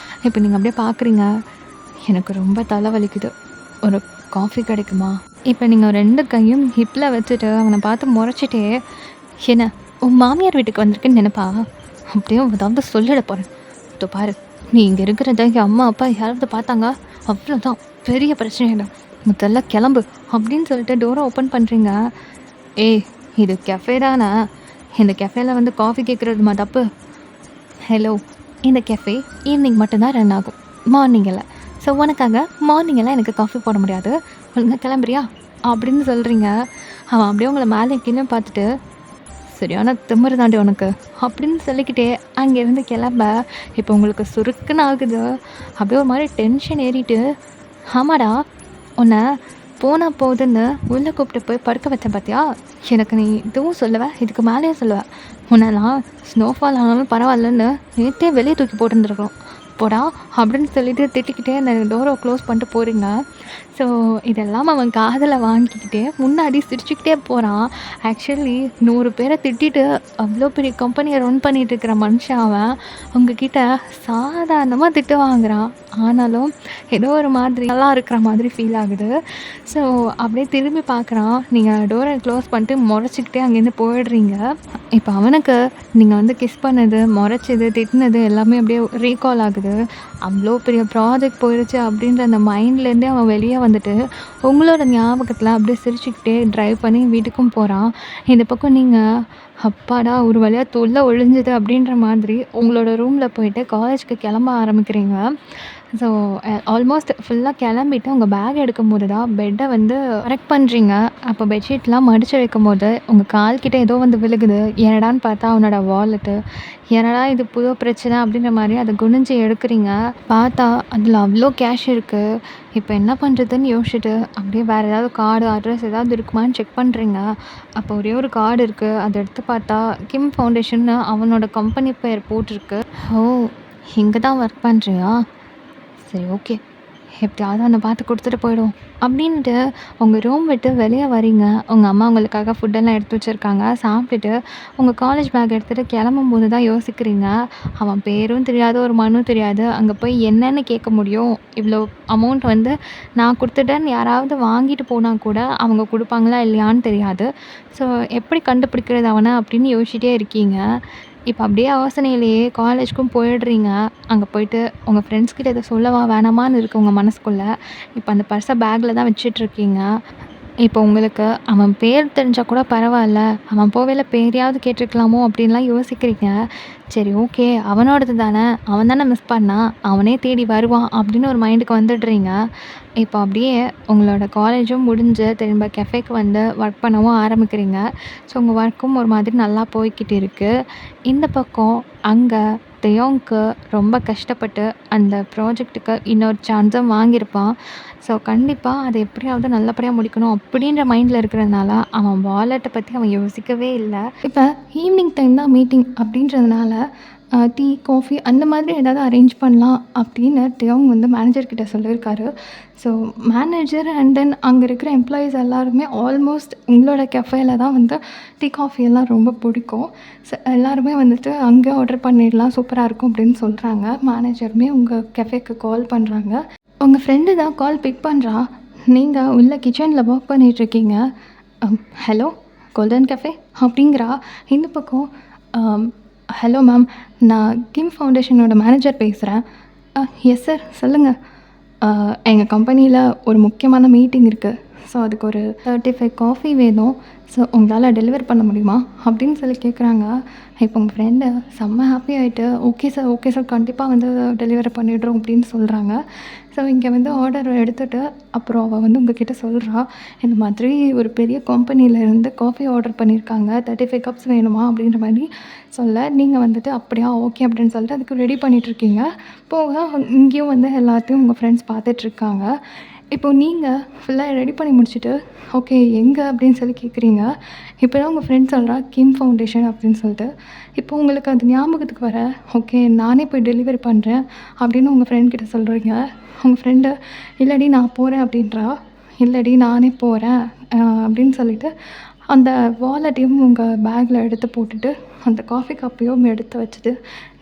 இப்போ நீங்கள் அப்படியே பார்க்குறீங்க. "எனக்கு ரொம்ப தலை வலிக்குது, ஒரு காஃபி கிடைக்குமா?" இப்போ நீங்கள் 2 கையும் ஹிப்பில் வச்சுட்டு அவனை பார்த்து முறைச்சிட்டே, "என்ன உன் மாமியார் வீட்டுக்கு வந்திருக்குன்னு நினைப்பா? அப்படியே ஏதாவது சொல்லிட போகிறேன். இதோ பாரு, நீ இங்கே இருக்கிறத என் அம்மா அப்பா யாராவது பார்த்தாங்க அவ்வளோதான், பெரிய பிரச்சனையிடும். முதல்ல கிளம்பு" அப்படின்னு சொல்லிட்டு டோரை ஓப்பன் பண்ணுறீங்க. "ஏய் இது கெஃபே தானே, இந்த கெஃபேல வந்து காஃபி கேட்குறதுமா தப்பு? ஹலோ, இந்த கெஃபே ஈவினிங் மட்டும்தான் ரன் ஆகும், மார்னிங்கில். ஸோ உனக்காக மார்னிங்கெல்லாம் எனக்கு காஃபி போட முடியாது, ஒழுங்காக கிளம்புறியா?" அப்படின்னு சொல்கிறீங்க. அவன் அப்படியே உங்களை மேலே கீழே பார்த்துட்டு, "சரியான திமிரு தாண்டி உனக்கு" அப்படின்னு சொல்லிக்கிட்டே அங்கேருந்து கிளம்ப இப்போ உங்களுக்கு சுருக்குன்னு ஆகுது. அப்படியே ஒரு மாதிரி டென்ஷன் ஏறிட்டு, "ஆமாடா, உன்னை போனா போதுன்னு உள்ள கூப்பிட்டு போய் படுக்க வச்சேன் பார்த்தியா? எனக்கு நீ இதுவும் சொல்லுவ, இதுக்கு மேலேயும் சொல்லுவ. உன்னலாம் ஸ்னோஃபால் ஆனாலும் பரவாயில்லன்னு நேத்தே வெளிய தூக்கி போட்டுருந்துருக்கணும். போடா! அப்படின்னு சொல்லிட்டு திட்டிக்கிட்டே அந்த டோர க்ளோஸ் பண்ணிட்டு போறீங்க. ஸோ இதெல்லாம் அவன் காதுல வாங்கிக்கிட்டே முன்னாடி சிரிச்சுக்கிட்டே போறான். ஆக்சுவலி 100 பேர திட்டிட்டு அவ்வளோ பெரிய கம்பெனிய ரன் பண்ணிட்டு இருக்கிற மனுஷன் அவன். உங்ககிட்ட சாதாரணமா திட்டு வாங்குறான். ஆனாலும் ஏதோ ஒரு மாதிரி நல்லா இருக்கிற மாதிரி ஃபீல் ஆகுது. ஸோ அப்படியே திரும்பி பார்க்குறான். நீங்கள் டோரை க்ளோஸ் பண்ணிட்டு முறைச்சிக்கிட்டே அங்கேருந்து போயிடுறீங்க. இப்போ அவனுக்கு நீங்கள் வந்து கிஸ் பண்ணது, முறைச்சது, திட்டினது எல்லாமே அப்படியே ரீகால் ஆகுது. அவ்வளோ பெரிய ப்ராஜெக்ட் போயிடுச்சு அப்படின்ற அந்த மைண்ட்லேருந்தே அவன் வெளியே வந்துட்டு உங்களோட ஞாபகத்தில் அப்படியே சிரிச்சுக்கிட்டே ட்ரைவ் பண்ணி வீட்டுக்கும் போகிறான். இந்த பக்கம் நீங்கள் அப்பாடா ஒரு வழியாக தொல்லை ஒழிஞ்சுது அப்படின்ற மாதிரி உங்களோட ரூமில் போயிட்டு காலேஜுக்கு கிளம்ப ஆரம்பிக்கிறீங்க. ஸோ ஆல்மோஸ்ட் ஃபுல்லாக கிளம்பிட்டு உங்கள் பேக் எடுக்கும்போது தான் பெட்டை வந்து கரெக்ட் பண்ணுறீங்க. அப்போ பெட்ஷீட்லாம் மடித்து வைக்கும்போது உங்கள் கால்கிட்ட ஏதோ வந்து விழுகுது. என்னடான்னு பார்த்தா அவனோட வாலெட்டு. என்னடா இது புது பிரச்சனை அப்படின்ற மாதிரி அதை குனிஞ்சு எடுக்கிறீங்க. பார்த்தா அதில் அவ்வளோ கேஷ் இருக்குது. இப்போ என்ன பண்ணுறதுன்னு யோசிச்சுட்டு அப்படியே வேறு ஏதாவது கார்டு அட்ரஸ் ஏதாவது இருக்குமான்னு செக் பண்ணுறீங்க. அப்போ ஒரே ஒரு கார்டு இருக்குது. அதை எடுத்து பார்த்தா கிம் ஃபவுண்டேஷன்னு அவனோட கம்பெனி பேர் போட்டிருக்கு. ஓ, இங்கே தான் ஒர்க் பண்ணுறியா? சரி, ஓகே, எப்படியாவது அவனை பார்த்து கொடுத்துட்டு போயிடுவோம் அப்படின்ட்டு உங்கள் ரூம் விட்டு வெளியே வரீங்க. உங்கள் அம்மா உங்களுக்காக ஃபுட்டெல்லாம் எடுத்து வச்சுருக்காங்க. சாப்பிட்டுட்டு உங்கள் காலேஜ் பேக் எடுத்துகிட்டு கிளம்பும்போது தான் யோசிக்கிறீங்க. அவன் பேரும் தெரியாது, ஒரு மனும் தெரியாது. அங்கே போய் என்னன்னு கேட்க முடியும்? இவ்வளோ அமௌண்ட் வந்து நான் கொடுத்துட்டேன்னு யாராவது வாங்கிட்டு போனால் கூட அவங்க கொடுப்பாங்களா இல்லையான்னு தெரியாது. ஸோ எப்படி கண்டுபிடிக்கிறது அவனை அப்படின்னு யோசிச்சிட்டே இருக்கீங்க. இப்போ அப்படியே யோசனையிலேயே காலேஜுக்கும் போயிடுறீங்க. அங்கே போயிட்டு உங்கள் ஃப்ரெண்ட்ஸ்கிட்ட இதை சொல்லவா வேணாமான்னு இருக்குது உங்கள் மனசுக்குள்ளே. இப்போ அந்த பர்ஸை பேக்கில் தான் வச்சிட்ருக்கீங்க. இப்போ உங்களுக்கு அவன் பேர் தெரிஞ்சால் கூட பரவாயில்ல, அவன் போவேல பேரையாவது கேட்டிருக்கலாமோ அப்படின்லாம் யோசிக்கிறீங்க. சரி, ஓகே, அவனோடது தானே, அவன் தானே மிஸ் பண்ணான், அவனே தேடி வருவான் அப்படின்னு ஒரு மைண்டுக்கு வந்துடுறீங்க. இப்போ அப்படியே உங்களோட காலேஜும் முடிஞ்சு திரும்ப கெஃபேக்கு வந்து ஒர்க் பண்ணவும் ஆரம்பிக்கிறீங்க. ஸோ உங்கள் ஒர்க்கும் ஒரு மாதிரி நல்லா போய்கிட்டு இருக்குது. இந்த பக்கம் அங்கே தெயோங்க்கு ரொம்ப கஷ்டப்பட்டு அந்த ப்ராஜெக்ட்டுக்கு இன்னொரு சான்ஸும் வாங்கியிருப்பான். ஸோ கண்டிப்பாக அதை எப்படியாவது நல்லபடியாக முடிக்கணும் அப்படின்ற மைண்டில் இருக்கிறதுனால அவன் வாலெட்டை பற்றி அவன் யோசிக்கவே இல்லை. இப்போ ஈவினிங் டைம் தான் மீட்டிங் அப்படின்றதுனால டீ, காஃபி அந்த மாதிரி ஏதாவது அரேஞ்ச் பண்ணலாம் அப்படின்னு தியோங் வந்து மேனேஜர்கிட்ட சொல்லியிருக்காரு. ஸோ மேனேஜர் அண்ட் தென் அங்கே இருக்கிற எம்ப்ளாயீஸ் எல்லாருமே ஆல்மோஸ்ட் உங்களோட கெஃபேல தான் வந்து டீ, காஃபி எல்லாம் ரொம்ப பிடிக்கும். ஸோ எல்லாருமே வந்துட்டு அங்கே ஆர்டர் பண்ணிடலாம், சூப்பராக இருக்கும் அப்படின்னு சொல்கிறாங்க. மேனேஜருமே உங்கள் கெஃபேக்கு கால் பண்ணுறாங்க. உங்கள் ஃப்ரெண்டு தான் கால் பிக் பண்ணுறா. நீங்கள் உள்ள கிச்சனில் ஒர்க் பண்ணிகிட்ருக்கீங்க. ஹலோ, கோல்டன் கெஃபே அப்படிங்கிறா. இந்த பக்கம் ஹலோ மேம், நான் கிம் ஃபவுண்டேஷனோட மேனேஜர் பேசுகிறேன். எஸ் சார், சொல்லுங்கள். எங்கள் கம்பெனியில் ஒரு முக்கியமான மீட்டிங் இருக்குது. ஸோ அதுக்கு ஒரு 35 காஃபி வேணும். ஸோ உங்களால் டெலிவர் பண்ண முடியுமா அப்படின்னு சொல்லி கேட்குறாங்க. இப்போ உங்கள் ஃப்ரெண்டு செம்ம ஹாப்பி ஆகிட்டு ஓகே சார், ஓகே சார், கண்டிப்பாக வந்து டெலிவரி பண்ணிடுறோம் அப்படின்னு சொல்கிறாங்க. ஸோ இங்கே வந்து ஆர்டர் எடுத்துகிட்டு அப்புறம் அவள் வந்து உங்ககிட்ட சொல்கிறா, இந்த மாதிரி ஒரு பெரிய கம்பெனியிலேருந்து காஃபி ஆர்டர் பண்ணியிருக்காங்க, 35 கப்ஸ் வேணுமா அப்படின்ற மாதிரி சொல்ல, நீங்கள் வந்துட்டு அப்படியா ஓகே அப்படின்னு சொல்லிட்டு அதுக்கு ரெடி பண்ணிகிட்ருக்கீங்க. போக இங்கேயும் வந்து எல்லாத்தையும் உங்கள் ஃப்ரெண்ட்ஸ் பார்த்துட்ருக்காங்க. இப்போ நீங்கள் ஃபுல்லாக ரெடி பண்ணி முடிச்சுட்டு ஓகே எங்கே அப்படின்னு சொல்லி கேட்குறீங்க. இப்போ தான் உங்கள் ஃப்ரெண்ட் சொல்கிறா கிம் ஃபவுண்டேஷன் அப்படின்னு சொல்லிட்டு. இப்போ உங்களுக்கு அது ஞாபகத்துக்கு வர ஓகே நானே போய் டெலிவரி பண்ணுறேன் அப்படின்னு உங்கள் ஃப்ரெண்ட்கிட்ட சொல்கிறீங்க. உங்கள் ஃப்ரெண்டு இல்லடி நான் போகிறேன் அப்படின்றா. இல்லடி நானே போகிறேன் அப்படின்னு சொல்லிவிட்டு அந்த வாலெட்டையும் உங்கள் பேக்கில் எடுத்து போட்டுட்டு அந்த காஃபி கப்பையும் எடுத்து வச்சுட்டு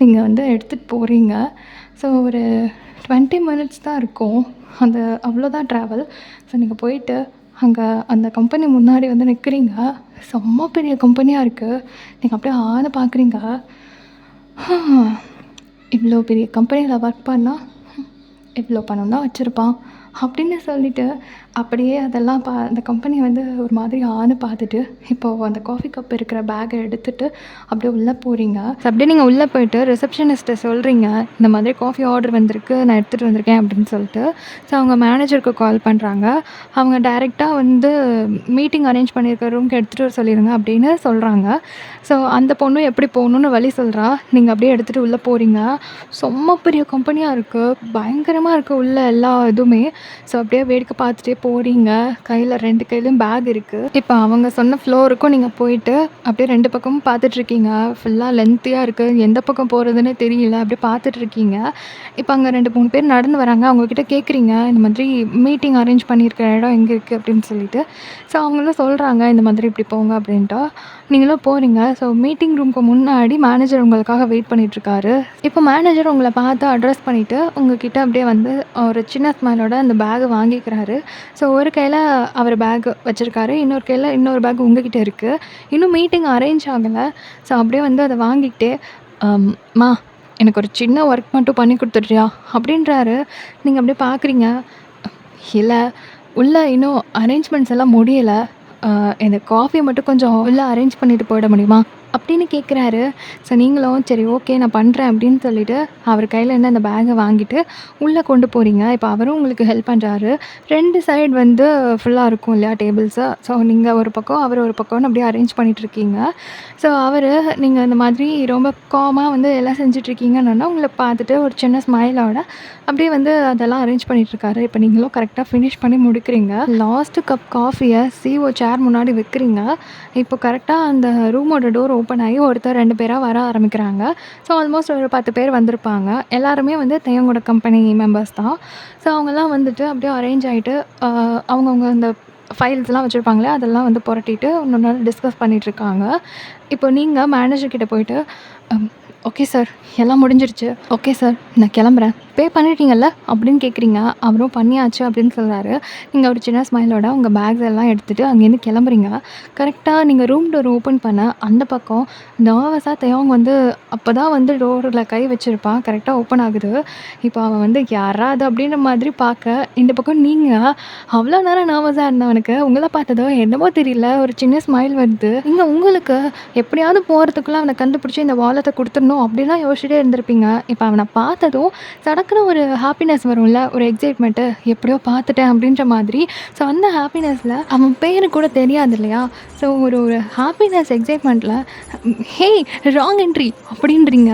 நீங்கள் வந்து எடுத்துகிட்டு போகிறீங்க. ஸோ ஒரு 20 மினிட்ஸ் தான் இருக்கும். அந்த அவ்வளோதான் ட்ராவல். ஸோ நீங்கள் போயிட்டு அங்கே அந்த கம்பெனி முன்னாடி வந்து நிற்கிறீங்க. செம்ம பெரிய கம்பெனியாக இருக்குது. நீங்கள் அப்படியே ஆன பார்க்குறீங்க. இவ்வளோ பெரிய கம்பெனியில் ஒர்க் பண்ணால் இவ்வளோ பணம் தான் வச்சுருப்பான் அப்படின்னு சொல்லிவிட்டு அப்படியே அதெல்லாம் அந்த கம்பெனி வந்து ஒரு மாதிரி ஆன்னு பார்த்துட்டு இப்போது அந்த காஃபி கப் இருக்கிற பேக்கை எடுத்துகிட்டு அப்படியே உள்ளே போகிறீங்க. அப்படியே நீங்கள் உள்ளே போயிட்டு ரிசப்ஷனிஸ்ட்டை சொல்கிறீங்க, இந்த மாதிரி காஃபி ஆர்டர் வந்திருக்கு, நான் எடுத்துகிட்டு வந்திருக்கேன் அப்படின்னு சொல்லிட்டு. ஸோ அவங்க மேனேஜருக்கு கால் பண்ணுறாங்க. அவங்க டைரெக்டாக வந்து மீட்டிங் அரேஞ்ச் பண்ணியிருக்க ரூம்க்கு எடுத்துகிட்டு வர சொல்லிடுங்க அப்படின்னு சொல்கிறாங்க. ஸோ அந்த பொண்ணு எப்படி போகணுன்னு வழி சொல்கிறா. நீங்கள் அப்படியே எடுத்துகிட்டு உள்ளே போகிறீங்க. செம்ம பெரிய கம்பெனியாக இருக்குது, பயங்கரமாக பயங்கரமாக இருக்குது உள்ள எல்லா இதுவுமே. ஸோ அப்படியே வேடிக்கை பார்த்துட்டே போகிறீங்க. கையில் 2 கையிலையும் பேக் இருக்குது. இப்போ அவங்க சொன்ன ஃப்ளோருக்கும் நீங்கள் போயிட்டு அப்படியே 2 பக்கமும் பார்த்துட்ருக்கீங்க. ஃபுல்லாக லென்த்தியாக இருக்குது. எந்த பக்கம் போகிறதுனே தெரியல. அப்படியே பார்த்துட்ருக்கீங்க. இப்போ அங்கே 2, 3 பேர் நடந்து வராங்க. அவங்கக்கிட்ட கேட்குறீங்க, இந்த மாதிரி மீட்டிங் அரேஞ்ச் பண்ணியிருக்கிற இடம் எங்கே இருக்குது அப்படின்னு சொல்லிட்டு. ஸோ அவங்களும் சொல்கிறாங்க, இந்த மாதிரி இப்படி போங்க அப்படின்ட்டு. நீங்களும் போகிறீங்க. ஸோ மீட்டிங் ரூமுக்கு முன்னாடி மேனேஜர் உங்களுக்காக வெயிட் பண்ணிகிட்ருக்காரு. இப்போ மேனேஜர் உங்களை பார்த்து அட்ரஸ் பண்ணிவிட்டு உங்ககிட்ட அப்படியே வந்து ஒரு சின்ன ஸ்மைலோட அந்த பேக்கை வாங்கிக்கிறாரு. ஸோ ஒரு கையில் அவர் பேக் வச்சுருக்காரு, இன்னொரு கையில் இன்னொரு பேக் உங்ககிட்ட இருக்குது. இன்னும் மீட்டிங் அரேஞ்ச் ஆகலை. ஸோ அப்படியே வந்து அதை வாங்கிக்கிட்டே, மா எனக்கு ஒரு சின்ன ஒர்க் மட்டும் பண்ணி கொடுத்துட்றியா அப்படின்றாரு. நீங்கள் அப்படியே பார்க்குறீங்க, இல்லை உள்ளே இன்னும் அரேஞ்ச்மெண்ட்ஸ் எல்லாம் முடியலை, எனக்கு காஃபியை மட்டும் கொஞ்சம் உள்ளே அரேஞ்ச் பண்ணிட்டு போயிட முடியுமா அப்படின்னு கேட்குறாரு. ஸோ நீங்களும் சரி ஓகே நான் பண்ணுறேன் அப்படின்னு சொல்லிவிட்டு அவர் கையில் இருந்து அந்த பேக்கை வாங்கிட்டு உள்ளே கொண்டு போகிறீங்க. இப்போ அவரும் உங்களுக்கு ஹெல்ப் பண்ணுறாரு. 2 சைடு வந்து ஃபுல்லாக இருக்கும் இல்லையா டேபிள்ஸு. ஸோ நீங்கள் ஒரு பக்கம் அவர் ஒரு பக்கம்னு அப்படியே அரேஞ்ச் பண்ணிகிட்ருக்கீங்க. ஸோ அவர் நீங்கள் இந்த மாதிரி ரொம்ப காமாக வந்து எல்லாம் செஞ்சிட்ருக்கீங்கன்னா உங்களை பார்த்துட்டு ஒரு சின்ன ஸ்மைலோட அப்படியே வந்து அதெல்லாம் அரேஞ்ச் பண்ணிகிட்ருக்காரு. இப்போ நீங்களும் கரெக்டாக ஃபினிஷ் பண்ணி முடிக்கிறீங்க. லாஸ்ட்டு கப் காஃபியை சிஓ சேர் முன்னாடி வைக்கிறீங்க. இப்போ கரெக்டாக அந்த ரூமோட டோர் ஓப்பன் ஆகி ஒருத்தர் 2 பேராக வர ஆரம்பிக்கிறாங்க. ஸோ ஆல்மோஸ்ட் ஒரு 10 பேர் வந்திருப்பாங்க. எல்லாருமே வந்து தெய்வங்களோட கம்பெனி மெம்பர்ஸ் தான். ஸோ அவங்கெல்லாம் வந்துட்டு அப்படியே அரேஞ்ச் ஆகிட்டு அவங்கவுங்க அந்த ஃபைல்ஸ்லாம் வச்சுருப்பாங்களே அதெல்லாம் வந்து புரட்டிட்டு இன்னொரு நாள் டிஸ்கஸ் பண்ணிகிட்ருக்காங்க. இப்போ நீங்கள் மேனேஜர்கிட்ட போயிட்டு, ஓகே சார் எல்லாம் முடிஞ்சிருச்சு, ஓகே சார் நான் கிளம்புறேன், பே பண்ணிட்டீங்கல்ல அப்படின்னு கேட்குறீங்க. அவரும் பண்ணியாச்சு அப்படின்னு சொல்கிறாரு. நீங்கள் ஒரு சின்ன ஸ்மைலோட உங்கள் பேக்ஸ் எல்லாம் எடுத்துகிட்டு அங்கேருந்து கிளம்புறீங்க. கரெக்டாக நீங்கள் ரூம் டோர் ஓப்பன் பண்ண அந்த பக்கம் நர்வஸாக தேவங்க வந்து அப்போ தான் வந்து டோரில் கை வச்சுருப்பான். கரெக்டாக ஓப்பன் ஆகுது. இப்போ அவன் வந்து யாராவது அப்படின்ற மாதிரி பார்க்க, இந்த பக்கம் நீங்கள் அவ்வளோ நேரம் நர்வஸாக இருந்தவனுக்கு உங்களை பார்த்ததோ என்னமோ தெரியல ஒரு சின்ன ஸ்மைல் வருது. நீங்கள் உங்களுக்கு எப்படியாவது போகிறதுக்குள்ளே அவனை கண்டுபிடிச்சி இந்த வாலெட்டை கொடுத்துடணும் அப்படிலாம் யோசிச்சுட்டே இருந்திருப்பீங்க. இப்போ அவனை பார்த்ததும் சடக்குன்னு ஒரு ஹாப்பினஸ் வரும்ல, ஒரு எக்ஸைட்மெண்ட்டு, எப்படியோ பார்த்துட்டேன் அப்படின்ற மாதிரி. ஸோ அந்த ஹாப்பினஸில் அவன் பேரு கூட தெரியாது இல்லையா. ஸோ ஒரு ஹாப்பினஸ் எக்ஸைட்மெண்ட்டில் ஹே ராங் என்ட்ரி அப்படின்றீங்க.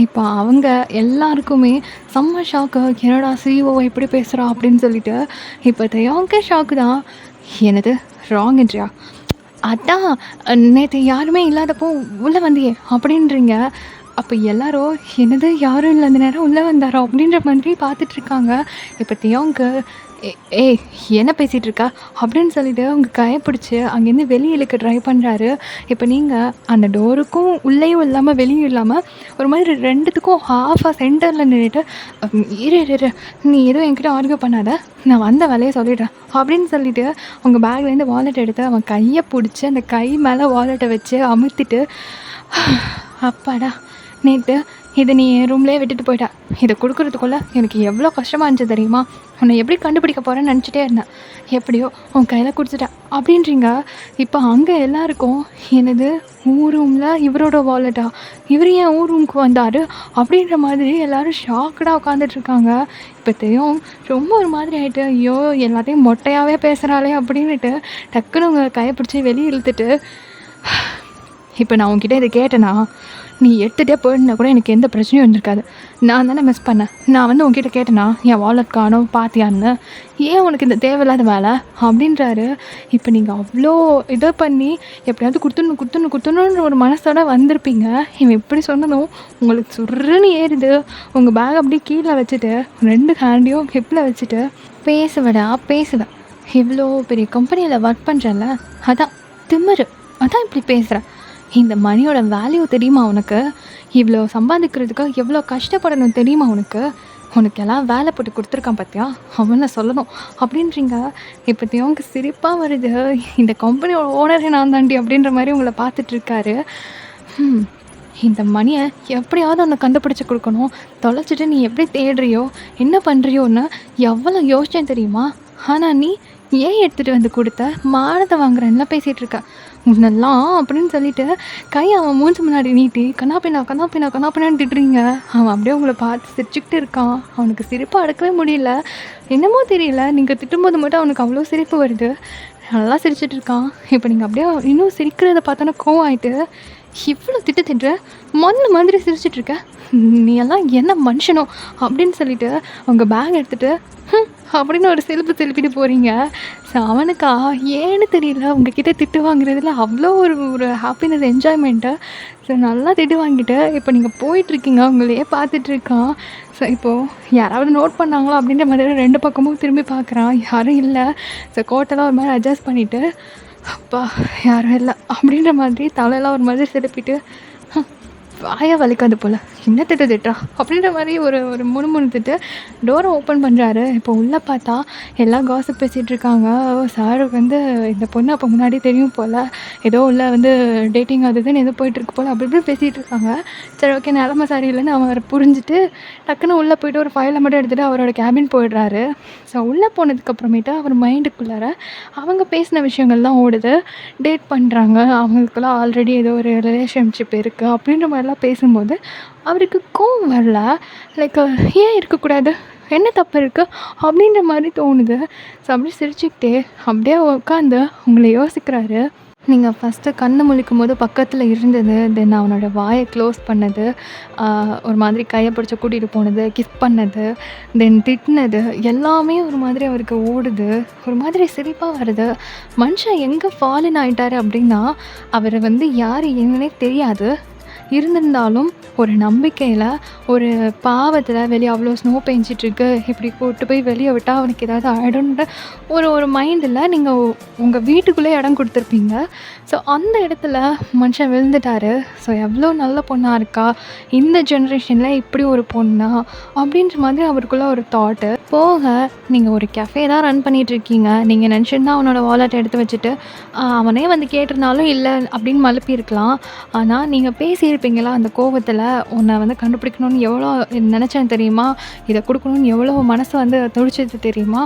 இப்போ அவங்க எல்லாருக்குமே செம்ம ஷாக்கு. என்னடா சிஓ இப்படி பேசுகிறா அப்படின்னு சொல்லிட்டு. இப்போ தயாங்கே ஷாக்கு தான். என்னது ராங் என்ட்ரியா? அதான் நேற்று யாருமே இல்லாதப்போ உள்ளே வந்தியே அப்படின்றீங்க. அப்போ எல்லாரும் என்னது யாரும் இல்லை அந்த நேரம் உள்ளே வந்தாரோ அப்படின்ற மாதிரி பார்த்துட்ருக்காங்க. இப்போ தியோங்கு ஏய் என்ன பேசிகிட்டு இருக்கா அப்படின்னு சொல்லிட்டு அவங்க கைப்பிடிச்சி அங்கேருந்து வெளியே இழுக்க ட்ரை பண்ணுறாரு. இப்போ நீங்கள் அந்த டோருக்கும் உள்ளேயும் இல்லாமல் வெளியும் இல்லாமல் ஒரு மாதிரி 2த்துக்கும் ஹாஃபாக சென்டரில் நின்றுட்டு, இரு நீ எதுவும் என்கிட்ட ஆர்கியூ பண்ணாத, நான் வந்த வேலையை சொல்லிடுறேன் அப்படின்னு சொல்லிட்டு அவங்க பேக்லேருந்து வாலெட் எடுத்து அவன் கையை பிடிச்சி அந்த கை மேலே வாலெட்டை வச்சு அமுத்திட்டு, அப்பாடா நேற்று இதை நீ என் ரூம்லேயே விட்டுட்டு போயிட்டா, இதை கொடுக்குறதுக்குள்ளே எனக்கு எவ்வளோ கஷ்டமாக இருந்துச்சு தெரியுமா, உன்னை எப்படி கண்டுபிடிக்க போகிறேன்னு நினச்சிட்டே இருந்தேன், எப்படியோ உன் கையில் கொடுத்துட்டேன் அப்படின்றீங்க. இப்போ அங்கே எல்லாருக்கும் என்னது ஊர் ரூமில் இவரோட வாலெட்டா, இவர் ஏன் ஊர் ரூமுக்கு வந்தார் அப்படின்ற மாதிரி எல்லோரும் ஷாக்கடாக உட்காந்துட்ருக்காங்க. இப்போ தெரியும் ரொம்ப ஒரு மாதிரி ஆகிட்டு, ஐயோ எல்லாத்தையும் மொட்டையாகவே பேசுகிறாளே அப்படின்ட்டு டக்குன்னு உங்கள் கையை பிடிச்சி வெளியே இழுத்துட்டு, இப்போ நான் உங்ககிட்ட இதை கேட்டேன்னா நீ எடுத்துகிட்டே போயிருந்தா கூட எனக்கு எந்த பிரச்சனையும் வந்திருக்காது, நான் தானே மிஸ் பண்ணேன், நான் வந்து உங்ககிட்ட கேட்டேன்னா என் வாலெட் காணோம் பார்த்தியான்னு, ஏன் உனக்கு இந்த தேவையில்லாத வேலை அப்படின்றாரு. இப்போ நீங்கள் அவ்வளோ இதை பண்ணி எப்படியாவது கொடுத்துடணுன்ற ஒரு மனசோட வந்திருப்பீங்க. இவன் இப்படி சொன்னதும் உங்களுக்கு சுருன்னு ஏறுது. உங்கள் பேக் அப்படியே கீழே வச்சுட்டு 2 ஹேண்டையும் ஹிப்பில் வச்சுட்டு, பேசுவேன் இவ்வளோ பெரிய கம்பெனியில் ஒர்க் பண்ணுறேன்ல, அதான் திமிரு, அதான் இப்படி பேசுகிறேன், இந்த மணியோட வேல்யூ தெரியுமா உனக்கு, இவ்வளோ சம்பாதிக்கிறதுக்கு எவ்வளோ கஷ்டப்படணும் தெரியுமா உனக்கு, உனக்கு எல்லாம் வேலை போட்டு கொடுத்துருக்கான் பார்த்தியா அவனை சொல்லணும் அப்படின்றீங்க. இப்போத்தையும் உங்கள் சிரிப்பாக வருது. இந்த கம்பெனியோட ஓனரே நான் தாண்டி அப்படின்ற மாதிரி உங்களை பார்த்துட்ருக்காரு. இந்த மணியை எப்படியாவது ஒன்று கண்டுபிடிச்சி கொடுக்கணும், தொலைச்சிட்டு நீ எப்படி தேடுறியோ என்ன பண்ணுறியோன்னு எவ்வளோ யோசிச்சேன் தெரியுமா, ஆனால் நீ ஏன் எடுத்துகிட்டு வந்து கொடுத்த, மானத்தை வாங்குறேன்லாம் பேசிகிட்டு இருக்க, முன்னெல்லாம் அப்படின்னு சொல்லிட்டு கையை அவன் மூஞ்சி முன்னாடி நீட்டி கண்ணாப்பின்னா கண்ணாப்பின்னா கண்ணாப்பின்னான்னு திட்டுறீங்க. அவன் அப்படியே உங்களை பார்த்து சிரிச்சுக்கிட்டு இருக்கான். அவனுக்கு சிரிப்பை அடக்கவே முடியல. என்னமோ தெரியல, நீங்கள் திட்டும்போது மட்டும் அவனுக்கு அவ்வளோ சிரிப்பு வருது. நல்லா சிரிச்சிட்டு இருக்கான். இப்போ நீங்கள் அப்படியே இன்னும் சிரிக்கிறத பார்த்தோன்னா கோவம் ஆயிட்டு, இவ்வளோ திட்டுற மண்ணு மாதிரி சிரிச்சிட்டு இருக்க, நீ எல்லாம் என்ன மனுஷனோ அப்படின்னு சொல்லிட்டு அவங்க பேக் எடுத்துகிட்டு அப்படின்னு ஒரு செலுப்பிட்டு போகிறீங்க. ஸோ அவனுக்கா ஏன்னு தெரியல, உங்ககிட்ட திட்டு வாங்குறதுல அவ்வளோ ஒரு ஒரு ஹாப்பினஸ், என்ஜாய்மெண்ட்டு. ஸோ நல்லா திட்டு வாங்கிட்டு இப்போ நீங்கள் போயிட்டுருக்கீங்க, உங்களையே பார்த்துட்ருக்கான். ஸோ இப்போது யாராவது நோட் பண்ணாங்களோ அப்படின்ற மாதிரி 2 பக்கமும் திரும்பி பார்க்குறான். யாரும் இல்லை. ஸோ கோட்டெல்லாம் ஒரு மாதிரி அட்ஜஸ்ட் பண்ணிவிட்டு, அப்பா யாரும் இல்லை அப்படின்ற மாதிரி தலையெல்லாம் ஒரு மாதிரி செலுப்பிட்டு, வாயா வலிக்காது போல், என்ன திட்டுறா அப்படின்ற மாதிரி ஒரு ஒரு முணுமுணுத்துட்டு டோரை ஓப்பன் பண்ணுறாரு. இப்போ உள்ளே பார்த்தா எல்லாம் காசிப் பேசிகிட்டு இருக்காங்க. சாருக்கு வந்து இந்த பொண்ணு அப்போ முன்னாடி தெரியும் போல், ஏதோ உள்ள வந்து டேட்டிங் அதுன்னு ஏதோ போயிட்டுருக்கு போல், அப்படி இப்படி பேசிகிட்டு இருக்காங்க. சரி ஓகே, நிலமை சரியில்லைன்னு அவன் புரிஞ்சுட்டு டக்குன்னு உள்ளே போய்ட்டு ஒரு ஃபைலை மட்டும் எடுத்துகிட்டு அவரோட கேபின் போயிடுறாரு. ஸோ உள்ளே போனதுக்கப்புறமேட்டு அவர் மைண்டுக்குள்ளார அவங்க பேசின விஷயங்கள்லாம் ஓடுது. டேட் பண்ணுறாங்க, அவங்களுக்குலாம் ஆல்ரெடி ஏதோ ஒரு ரிலேஷன்ஷிப் இருக்குது அப்படின்ற மாதிரிலாம் பேசும்போது அவருக்கு கோவம் வரல. லைக் ஏன் இருக்கக்கூடாது, என்ன தப்பு இருக்குது அப்படின்ற மாதிரி தோணுது. ஸோ அப்படியே சிரிச்சுக்கிட்டே அப்படியே உட்காந்து உங்களை யோசிக்கிறாரு. நீங்கள் ஃபஸ்ட்டு கண்ணு முழிக்கும் போது பக்கத்தில் இருந்தது, தென் அவனோட வாயை க்ளோஸ் பண்ணது, ஒரு மாதிரி கையை பிடிச்சி கூட்டிகிட்டு போனது, கிஸ் பண்ணது, தென் திட்டினது எல்லாமே ஒரு மாதிரி அவருக்கு ஓடுது. ஒரு மாதிரி சிரிப்பாக வருது. மனுஷன் எங்கே ஃபாலின் ஆகிட்டாரு அப்படின்னா, அவர் வந்து யார் என்னன்னே தெரியாது. இருந்திருந்தாலும் ஒரு நம்பிக்கையில், ஒரு பாவத்தில் வெளியே அவ்வளோ ஸ்னோ பெஞ்சிட்ருக்கு, இப்படி கூப்பிட்டு போய் வெளியே விட்டால் அவனுக்கு ஏதாவது ஆகிடும்ன்ற ஒரு ஒரு மைண்டில் நீங்கள் உங்கள் வீட்டுக்குள்ளே இடம் கொடுத்துருப்பீங்க. ஸோ அந்த இடத்துல மனுஷன் விழுந்துட்டார். ஸோ எவ்வளோ நல்ல பொண்ணாக இருக்கா இந்த ஜென்ரேஷனில், இப்படி ஒரு பொண்ணா அப்படின்ற மாதிரி அவருக்குள்ளே ஒரு தாட்டு போக, நீங்கள் ஒரு கெஃபே தான் ரன் பண்ணிகிட்ருக்கீங்க. நீங்கள் நினச்சிருந்தா அவனோட வாலெட்டை எடுத்து வச்சுட்டு அவனே வந்து கேட்டிருந்தாலும் இல்லை அப்படின்னு மழுப்பியிருக்கலாம். ஆனால் நீங்கள் பேசியிருப்பீங்களா அந்த கோவத்தில், உன்னை வந்து கண்டுபிடிக்கணும்னு எவ்வளோ நினச்சேன் தெரியுமா, இதை கொடுக்கணும்னு எவ்வளோ மனசு வந்து துடிச்சது தெரியுமா,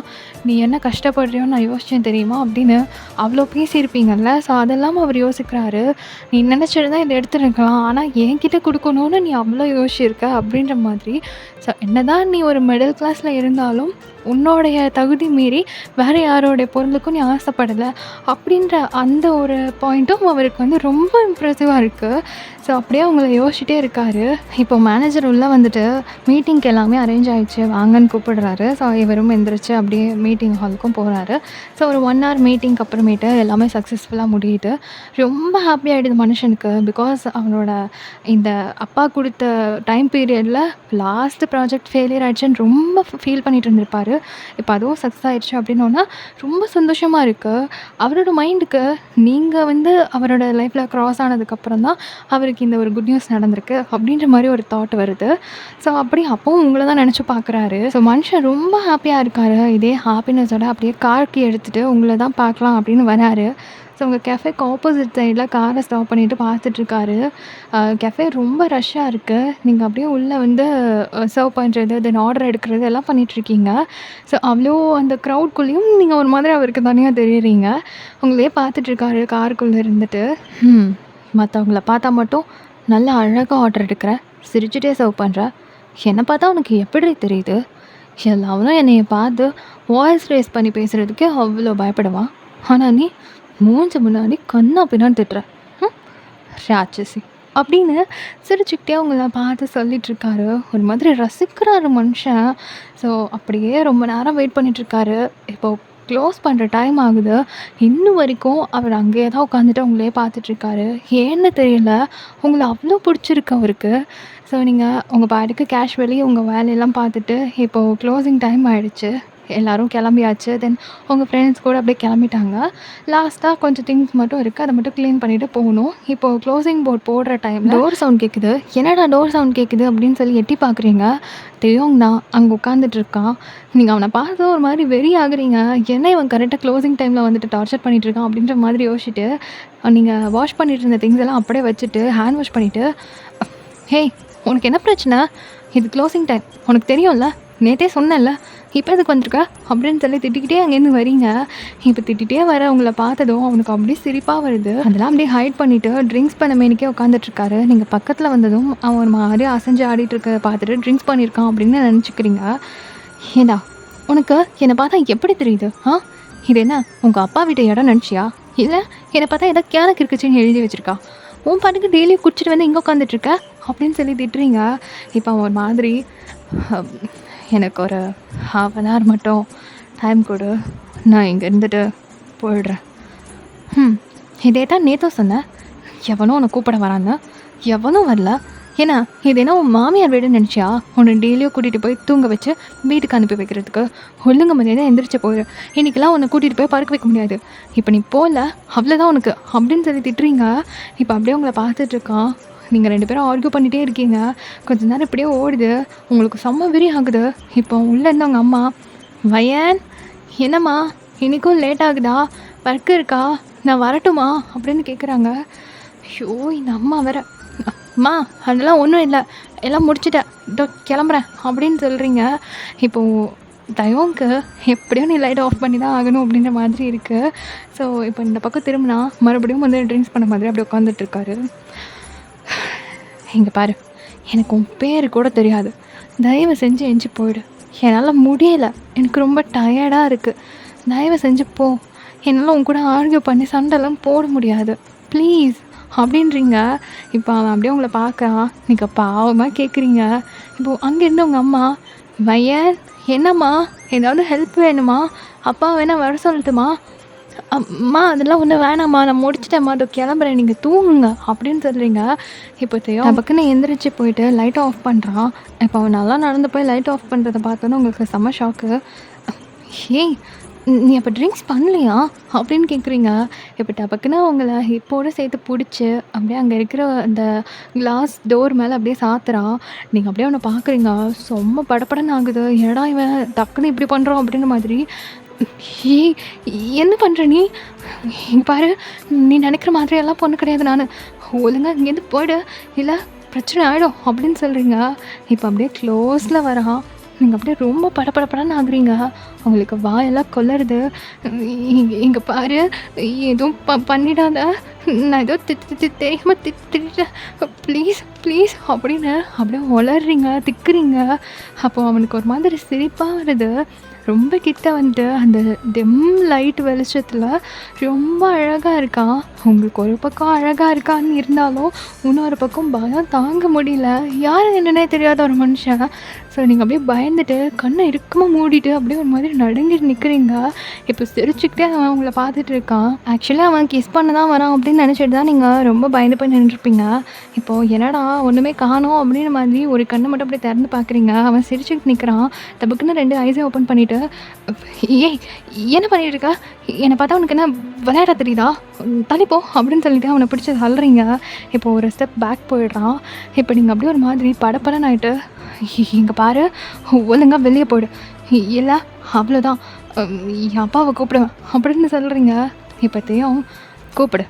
நீ என்ன கஷ்டப்படுறியோன்னு நான் யோசித்தேன் தெரியுமா அப்படின்னு அவ்வளோ பேசியிருப்பீங்கள்ல. ஸோ அதெல்லாம் அவர் யோசிக்கிறாரு. நீ நினச்சிருந்தா இதை எடுத்துருக்கலாம், ஆனால் என்கிட்ட கொடுக்கணும்னு நீ அவ்வளோ யோசிச்சிருக்க அப்படின்ற மாதிரி. ஸோ என்ன தான் நீ ஒரு மிடில் கிளாஸில் இருந்தாலும் உன்னோடைய தகுதி மீறி வேறு யாரோடைய பொருளுக்கும் நீ ஆசைப்படலை அப்படின்ற அந்த ஒரு பாயிண்ட்டும் அவருக்கு வந்து ரொம்ப இம்ப்ரெசிவாக இருக்குது. ஸோ அப்படியே அவங்கள யோசிச்சுட்டே இருக்கார். இப்போ மேனேஜர் உள்ளே வந்துட்டு மீட்டிங்க்கு எல்லாமே அரேஞ்ச் ஆகிடுச்சு வாங்கன்னு கூப்பிடுறாரு. ஸோ இவரும் எந்திரிச்சு அப்படியே மீட்டிங் ஹாலுக்கும் போகிறாரு. ஸோ ஒரு 1 hour மீட்டிங்க்கு அப்புறமேட்டு எல்லாமே சக்ஸஸ்ஃபுல்லாக முடியுது. ரொம்ப ஹாப்பி ஆகிடுது மனுஷனுக்கு. பிகாஸ் அவனோட இந்த அப்பா கொடுத்த டைம் பீரியடில் லாஸ்ட் ப்ராஜெக்ட் ஃபெயிலியர் ஆகிடுச்சுன்னு ரொம்ப ஃபீல் பண்ணிகிட்டு இருந்திருப்பார். இப்போ அதுவும் சக்ஸஸ் ஆகிடுச்சு அப்படின்னோன்னா ரொம்ப சந்தோஷமாக இருக்குது. அவரோட மைண்டுக்கு நீங்கள் வந்து அவரோட லைஃப்பில் க்ராஸ் ஆனதுக்கப்புறம் தான் அவருக்கு இந்த ஒரு குட் நியூஸ் நடந்திருக்கு அப்படின்ற மாதிரி ஒரு தாட் வருது. ஸோ அப்படி அப்போவும் உங்களை தான் நினச்சி பார்க்குறாரு. ஸோ மனுஷன் ரொம்ப ஹாப்பியாக இருக்கார். இதே ஹாப்பினஸோட அப்படியே கார்க்கு எடுத்துகிட்டு உங்களை தான் பார்க்கலாம் அப்படின்னு வராரு. ஸோ உங்கள் கெஃபேக்கு ஆப்போசிட் சைடில் காரை ஸ்டாப் பண்ணிவிட்டு பார்த்துட்ருக்காரு. கெஃபே ரொம்ப ரஷ்ஷாக இருக்குது. நீங்கள் அப்படியே உள்ளே வந்து சர்வ் பண்ணுறது, தென் ஆர்டர் எடுக்கிறது எல்லாம் பண்ணிகிட்ருக்கீங்க. ஸோ அவ்வளோ அந்த க்ரௌட்குள்ளேயும் நீங்கள் ஒரு மாதிரி அவருக்கு தனியாக தெரியுறீங்க. உங்களையே பார்த்துட்ருக்காரு காருக்குள்ளே இருந்துட்டு. மற்றவங்கள பார்த்தா மட்டும் நல்லா அழகாக ஆர்டர் எடுக்கிற, சிரிச்சுட்டே சர்வ் பண்ணுற, என்னை பார்த்தா உனக்கு எப்படி தெரியுது, எல்லாரும் என்னைய பார்த்து வாய்ஸ் ரேஸ் பண்ணி பேசுகிறதுக்கே அவ்வளோ பயப்படுவான், ஆனால் நீ மூஞ்சி முன்னாடி கண்ணா பின்னான்னு திட்டுற, ராட்சசி அப்படின்னு சிரிச்சுக்கிட்டே அவங்கள பார்த்து சொல்லிகிட்ருக்காரு. ஒரு மாதிரி ரசிக்கிறாரு மனுஷன். ஸோ அப்படியே ரொம்ப நேரம் வெயிட் பண்ணிகிட்ருக்காரு. இப்போது க்ளோஸ் பண்ணுற டைம் ஆகுது. இன்னும் வரைக்கும் அவர் அங்கேயே தான் உட்காந்துட்டு அவங்களே பார்த்துட்ருக்காரு. ஏன்னு தெரியல, உங்களை அவ்வளோ பிடிச்சிருக்கு அவருக்கு. ஸோ நீங்கள் உங்கள் பாட்டுக்கு கேஷுவலி உங்கள் வேலையெல்லாம் பார்த்துட்டு இப்போது க்ளோசிங் டைம் ஆகிடுச்சு. எல்லோரும் கிளம்பியாச்சு. தென் உங்கள் ஃப்ரெண்ட்ஸ் கூட அப்படியே கிளம்பிட்டாங்க. லாஸ்ட்டாக கொஞ்சம் திங்ஸ் மட்டும் இருக்குது, அதை மட்டும் க்ளீன் பண்ணிவிட்டு போகணும். இப்போது க்ளோசிங் போர்ட் போடுற டைமில் டோர் சவுண்ட் கேட்குது. என்னடா டோர் சவுண்ட் கேட்குது அப்படின்னு சொல்லி எட்டி பார்க்குறீங்க. தெரியுங்கண்ணா அங்கே உட்காந்துட்ருக்கான். நீங்கள் அவனை பார்த்து ஒரு மாதிரி வெறி ஆகுறீங்க. என்ன இவன் கரெக்டாக க்ளோசிங் டைமில் வந்துட்டு டார்ச்சர் பண்ணிகிட்ருக்கான் அப்படின்ற மாதிரி யோசிச்சுட்டு நீங்கள் வாஷ் பண்ணிட்டு இருந்த திங்ஸ் எல்லாம் அப்படியே வச்சுட்டு ஹேண்ட் வாஷ் பண்ணிவிட்டு, ஹேய் உனக்கு என்ன பிரச்சனை, இது க்ளோசிங் டைம் உனக்கு தெரியும்ல, நேற்றே சொன்னேன்ல, இப்போ எதுக்கு வந்திருக்க அப்படின்னு சொல்லி திட்டிக்கிட்டே அங்கேருந்து வரீங்க. இப்போ திட்டிகிட்டே வர அவங்கள பார்த்ததும் அவனுக்கு அப்படியே சிரிப்பாக வருது. அதெல்லாம் அப்படியே ஹைட் பண்ணிவிட்டு ட்ரிங்க்ஸ் பண்ண மேனிக்கே உட்காந்துட்ருக்காரு. நீங்கள் பக்கத்தில் வந்ததும் அவன் ஒரு மாதிரி அசைஞ்சு ஆடிட்டு இருக்கிறத பார்த்துட்டு ட்ரிங்க்ஸ் பண்ணியிருக்கான் அப்படின்னு நினச்சிக்கிறீங்க. ஏண்டா உனக்கு என்னை பார்த்தா எப்படி தெரியுது? இது என்ன உங்கள் அப்பா வீட்டு இடம் நினச்சியா? இல்லை என்னை பார்த்தா ஏதோ கேனக்கு இருக்குச்சுன்னு எழுதி வச்சுருக்கா? உன் பாட்டுக்கு டெய்லியும் குடிச்சிட்டு வந்து இங்கே உட்காந்துட்ருக்க அப்படின்னு சொல்லி திட்டுறீங்க. இப்போ அவன் ஒரு மாதிரி எனக்கு ஒரு ½ an hour மட்டும் டைம் கொடு, நான் இங்கே இருந்துட்டு போயிடுறேன். இதே தான் நேற்றும் சொன்னேன். எவனும் உன்னை கூப்பிட வரான்னு, எவனும் வரல. ஏன்னா இது என்ன உன் மாமியார் வீடுன்னு நினச்சியா? உன்னை டெய்லியும் கூட்டிகிட்டு போய் தூங்க வச்சு வீட்டுக்கு அனுப்பி வைக்கிறதுக்கு? ஒழுங்கு மரியாதை எந்திரிச்சு போயிடு. இன்றைக்கெல்லாம் உன்னை கூட்டிகிட்டு போய் பறக்க வைக்க முடியாது. இப்போ நீ போகல அவ்வளோதான் உனக்கு அப்படின்னு சொல்லி திட்டுறீங்க. இப்போ அப்படியே உங்களை பார்த்துட்ருக்கான். நீங்கள் 2 பேரும் ஆர்கியூ பண்ணிகிட்டே இருக்கீங்க. கொஞ்ச நேரம் இப்படியே ஓடுது. உங்களுக்கு செம்ம வெறி ஆகுது. இப்போ உள்ளே இருந்தவங்க அம்மா, வயன் என்னம்மா இன்றைக்கும் லேட் ஆகுதா? ஒர்க் இருக்கா? நான் வரட்டுமா அப்படின்னு கேட்குறாங்க. ஐயோ இந்த அம்மா வேற, அம்மா அதெல்லாம் ஒன்றும் இல்லை, எல்லாம் முடிச்சுட்டேன், இதோ கிளம்புறேன் அப்படின்னு சொல்கிறீங்க. இப்போது தயவுக்கு எப்படியும் நீ லைட் ஆஃப் பண்ணி தான் ஆகணும் அப்படின்ற மாதிரி இருக்குது. ஸோ இப்போ இந்த பக்கம் திரும்பினா மறுபடியும் வந்து ட்ரிங்க்ஸ் பண்ண மாதிரி அப்படியே உட்காந்துட்ருக்காரு. இங்கே பாரு, எனக்கு உன் பேர் கூட தெரியாது, தயவு செஞ்சு எஞ்சி போயிடு. என்னால் முடியலை, எனக்கு ரொம்ப டயர்டாக இருக்குது, தயவு செஞ்சு போ. என்னால் உன் கூட ஆர்கியூ பண்ணி சண்டைலாம் போட முடியாது, ப்ளீஸ் அப்படின்றீங்க. இப்போ அவன் அப்படியே உங்களை பார்க்குறான். நீங்கள் பாவமாக கேட்குறீங்க. இப்போது அங்கேருந்து உங்கள் அம்மா, வயன் என்னம்மா ஏதாவது ஹெல்ப் வேணுமா? அப்பா வேணால் வர சொல்லட்டுமா? அம்மா அதெல்லாம் ஒன்றும் வேணாம்மா, நான் முடிச்சிட்டேம்மா, அதோ கிளம்புறேன், நீங்கள் தூங்குங்க அப்படின்னு சொல்கிறீங்க. இப்போ பக்குன்னு எந்திரிச்சு போயிட்டு லைட் ஆஃப் பண்ணுறான். இப்போ அவன் நல்லா நடந்து போய் லைட் ஆஃப் பண்ணுறதை பார்த்தோன்னே உங்களுக்கு செம்ம ஷாக்கு. ஏய் நீ அப்போ ட்ரிங்க்ஸ் பண்ணலையா அப்படின்னு கேட்குறீங்க. இப்போ டபக்குன்னு அவங்கள இப்போடு சேர்த்து பிடிச்சி அப்படியே அங்கே இருக்கிற அந்த கிளாஸ் டோர் மேலே அப்படியே சாத்துறான். நீங்கள் அப்படியே அவனை பார்க்குறீங்க. ரொம்ப படப்படன்னு ஆகுது. ஏடா இவன் டக்குன்னு இப்படி பண்ணுறான் அப்படின்ற மாதிரி. ஏய் என்ன பண்ணுற நீ? இங்கே பாரு, நீ நினைக்கிற மாதிரி எல்லாம் பொண்ணு கிடையாது நான். ஒழுங்கா இங்கேருந்து போய்டு, இல்லை பிரச்சனை ஆகிடும் அப்படின்னு சொல்கிறீங்க. இப்போ அப்படியே க்ளோஸில் வரான். நீங்கள் அப்படியே ரொம்ப படப்படப்படன்னு ஆகுறீங்க. அவங்களுக்கு வாயெல்லாம் கொல்லறது. இங்கே பாரு, எதுவும் பண்ணிடாத, நான் ஏதோ தெரியாமல் திட்டேன், ப்ளீஸ் ப்ளீஸ் அப்படின்னு அப்படியே உளறீங்க, திக்குறீங்க. அப்போ அவனுக்கு ஒரு மாதிரி சிரிப்பாக வருது. ரொம்ப கிட்ட வந்துட்டு அந்த டெம் லைட் வெளிச்சத்தில் ரொம்ப அழகாக இருக்கான். உங்களுக்கு ஒரு பக்கம் அழகாக இருக்கான்னு இருந்தாலும் இன்னொரு பக்கம் பயம் தாங்க முடியல. யார் என்னன்னே தெரியாத ஒரு மனுஷன். ஸோ நீங்கள் அப்படியே பயந்துட்டு கண்ணை இறுக்கமாக மூடிட்டு அப்படியே ஒரு மாதிரி நடுங்கிட்டு நிற்கிறீங்க. இப்போ சிரிச்சுக்கிட்டே அவன் உங்களை பார்த்துட்டு இருக்கான். ஆக்சுவலி அவன் கிஸ் பண்ண தான் வரான் அப்படின்னு நினச்சிட்டு தான் நீங்கள் ரொம்ப பயந்து போய் நின்றுருப்பீங்க. இப்போது என்னடா ஒன்றுமே காணோம் அப்படின்ற மாதிரி ஒரு கண்ணை மட்டும் அப்படியே திறந்து பார்க்குறீங்க. அவன் சிரிச்சுக்கிட்டு நிற்கிறான். டபுக்குன்னு 2 ஐஸையும் ஓப்பன் பண்ணிவிட்டு, ஏய் என்ன பண்ணிட்டு இருக்க? என்னை பார்த்தா உனக்கு என்ன விளையாட தெரியுதா? தள்ளிப்போ அப்படின்னு சொல்லிட்டு அவனை பிடிச்சி தள்ளுறீங்க. இப்போ ஒரு ஸ்டெப் பேக் போயிடுறான். இப்போ நீங்கள் அப்படியே ஒரு மாதிரி படப்படன்னு ஆகிட்டு, இங்கே பாரு, ஒழுங்காக வெளியே போய்டு, இல்லை அவ்வளோதான், என் அப்பாவை கூப்பிடுவேன் அப்படின்னு சொல்கிறீங்க. இப்போத்தையும் கூப்பிடு,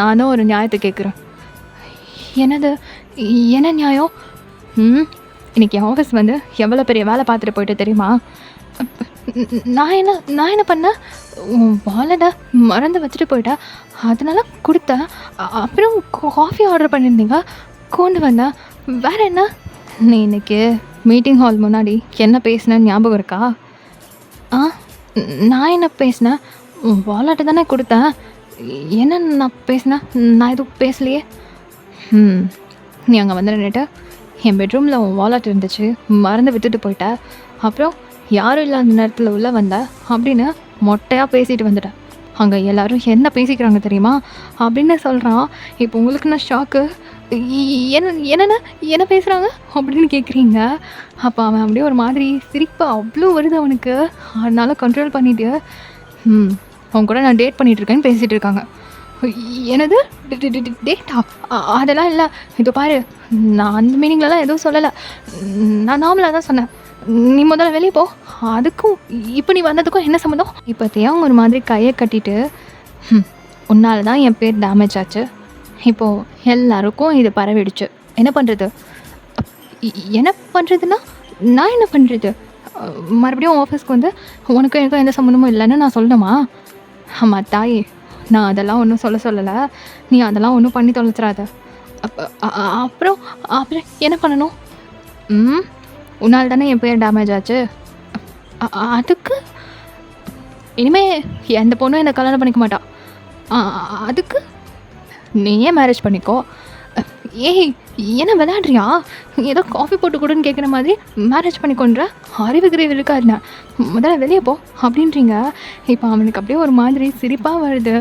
நானும் ஒரு நியாயத்தை கேட்குறேன். என்னது? என்ன நியாயம்? இன்றைக்கி ஆஃபீஸ் வந்து எவ்வளோ பெரிய வேலை பார்த்துட்டு போயிட்டு தெரியுமா? நான் என்ன பண்ணேன்? உன் வாலெட்டை மறந்து வச்சுட்டு போயிட்டேன், அதனால கொடுத்தேன். அப்புறம் காஃபி ஆர்டர் பண்ணியிருந்தீங்க, கொண்டு வந்தேன். வேறு என்ன? நீ இன்றைக்கி மீட்டிங் ஹால் முன்னாடி என்ன பேசினேன்னு ஞாபகம் இருக்கா? நான் என்ன பேசினேன்? உன் வாலெட்டை தானே கொடுத்தேன். என்ன நான் பேசினேன்? நான் எதுவும் பேசலையே. நீ அங்கே வந்து நின்றுட்டு என் பெட்ரூமில் உன் வாலெட் இருந்துச்சு, மறந்து விட்டுட்டு போயிட்ட, அப்புறம் யாரும் இல்லாத நேரத்தில் உள்ளே வந்த அப்படின்னு மொட்டையாக பேசிட்டு வந்துட்டேன். அங்கே எல்லோரும் என்ன பேசிக்கிறாங்க தெரியுமா அப்படின்னு சொல்கிறான். இப்போ உங்களுக்கு நான் ஷாக்கு. என்ன பேசுகிறாங்க அப்படின்னு கேட்குறீங்க. அப்போ அவன் அப்படியே ஒரு மாதிரி சிரிப்பு அவ்வளோ வருது அவனுக்கு. அதனால கண்ட்ரோல் பண்ணிவிட்டு, அவங்க கூட நான் டேட் பண்ணிகிட்ருக்கேன்னு பேசிகிட்டு இருக்காங்க. என்னது டேட்டா? அதெல்லாம் இல்லை. இதோ பாரு, நான் அந்த மீனிங்லலாம் எதுவும் சொல்லலை, நான் நார்மலாக தான் சொன்னேன். நீ முதல்ல வெளியே போ. அதுக்கும் இப்போ நீ வந்ததுக்கும் என்ன சம்மந்தம்? இப்போத்தையும் ஒரு மாதிரி கையை கட்டிட்டு, உன்னால் தான் என் பேர் டேமேஜ் ஆச்சு, இப்போது எல்லாருக்கும் இது பரவிடுச்சு, என்ன பண்ணுறது? என்ன பண்ணுறதுன்னா நான் என்ன பண்ணுறது? மறுபடியும் ஆஃபீஸ்க்கு வந்து உனக்கும் எனக்கும் எந்த சம்மந்தமும் இல்லைன்னு நான் சொல்லணுமா? ஆமாம் தாயே, நான் அதெல்லாம் ஒன்றும் சொல்லலை. நீ அதெல்லாம் ஒன்றும் பண்ணி தொலைச்சிடாத. அப்புறம் அப்புறம் என்ன பண்ணணும்? உன்னால் தானே என் பேர் டேமேஜ் ஆச்சு. அதுக்கு இனிமே எந்த பொண்ணும் என்னை கல்யாணம் பண்ணிக்க மாட்டா. அதுக்கு நீயே மேரேஜ் பண்ணிக்கோ. ஏய், என்ன விளையாடுறியா? ஏதோ காஃபி போட்டு கொடுன்னு கேட்குற மாதிரி மேரேஜ் பண்ணிக்கொன்ற அறிவு கிரீவு இருக்கா என்ன? முதல்ல வெளியே போ அப்படின்றீங்க. இப்போ அவனுக்கு அப்படியே ஒரு மாதிரி சிரிப்பாக வருது.